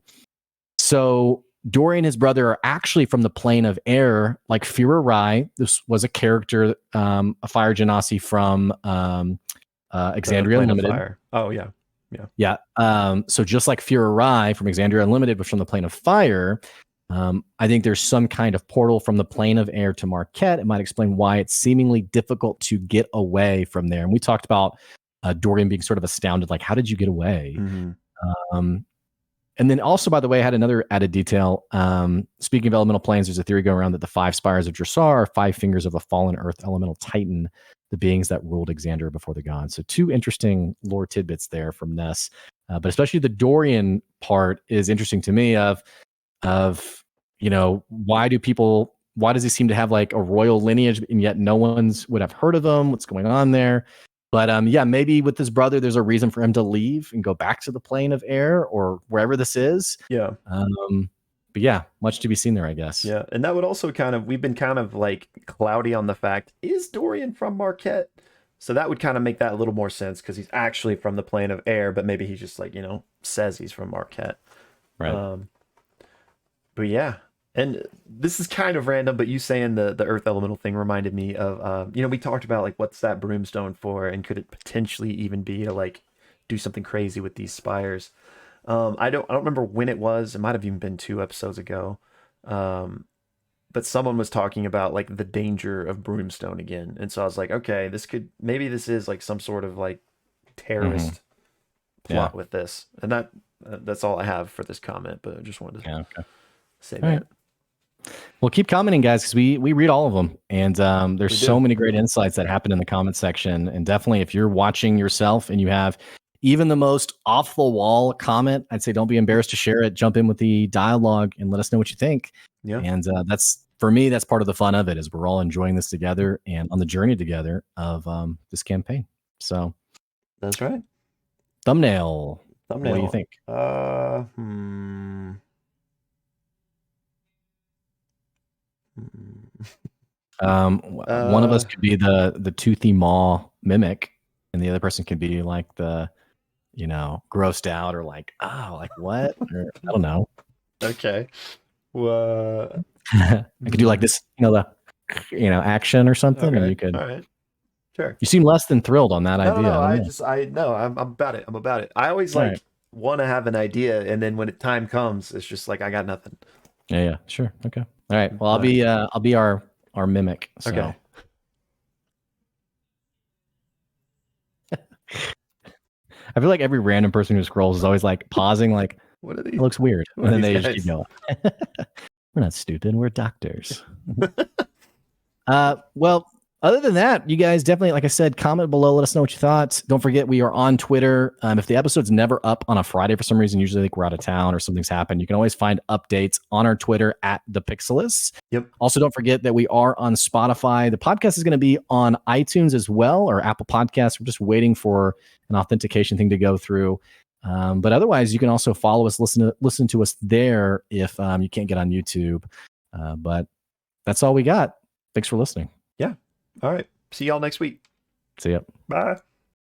So Dorian and his brother are actually from the plane of air, like Fira Rai. This was a character, a fire genasi from Exandria Plane of Unlimited. Fire. Oh yeah. Yeah. So just like Fira Rai from Exandria Unlimited was from the plane of fire, I think there's some kind of portal from the plane of air to Marquette. It might explain why it's seemingly difficult to get away from there. And we talked about Dorian being sort of astounded, like, how did you get away? Um, and then also, by the way, I had another added detail. Speaking of elemental planes, there's a theory going around that the 5 spires of Dressar are 5 fingers of the fallen earth elemental titan, the beings that ruled Exandria before the gods. So 2 interesting lore tidbits there from Ness. But especially the Dorian part is interesting to me of why does he seem to have like a royal lineage and yet no one's would have heard of him? What's going on there? But maybe with his brother, there's a reason for him to leave and go back to the plane of air or wherever this is. Yeah. But yeah, much to be seen there, I guess. Yeah, and that would also we've been kind of like cloudy on the fact, is Dorian from Marquette? So that would kind of make that a little more sense because he's actually from the plane of air, but maybe he just like, says he's from Marquette. Right. But yeah. And this is kind of random, but you saying the Earth Elemental thing reminded me of, we talked about like what's that broomstone for, and could it potentially even be to like do something crazy with these spires? I don't remember when it was. It might have even been 2 episodes ago. But someone was talking about like the danger of broomstone again, and so I was like, okay, this is like some sort of like terrorist plot with this, and that's all I have for this comment. But I just wanted to say that. Right. Well, keep commenting, guys, because we read all of them, and there's so many great insights that happen in the comment section. And definitely, if you're watching yourself and you have even the most off the wall comment, I'd say don't be embarrassed to share it. Jump in with the dialogue and let us know what you think. Yeah. And that's, for me, that's part of the fun of it, is we're all enjoying this together and on the journey together of this campaign. So that's right. Thumbnail. What do you think? One of us could be the toothy maw mimic, and the other person could be like the, grossed out, or like, oh, like what? Or, I don't know. Okay. Well, I could do like this, action or something, and you could. All right. Sure. You seem less than thrilled on that idea. No, I'm about it. I'm about it. I always want to have an idea, and then when time comes, it's just like I got nothing. Yeah. Sure. Okay. All right. Well, I'll be our mimic. So. Okay. I feel like every random person who scrolls is always like pausing, like, what are these? It looks weird. And then they just keep going. We're not stupid. We're doctors. Well, other than that, you guys definitely, like I said, comment below. Let us know what you thought. Don't forget, we are on Twitter. If the episode's never up on a Friday for some reason, usually like we're out of town or something's happened, you can always find updates on our Twitter at the Pixelists. Yep. Also, don't forget that we are on Spotify. The podcast is going to be on iTunes as well, or Apple Podcasts. We're just waiting for an authentication thing to go through. But otherwise, you can also follow us, listen to us there if you can't get on YouTube. But that's all we got. Thanks for listening. Yeah. All right. See y'all next week. See ya. Bye.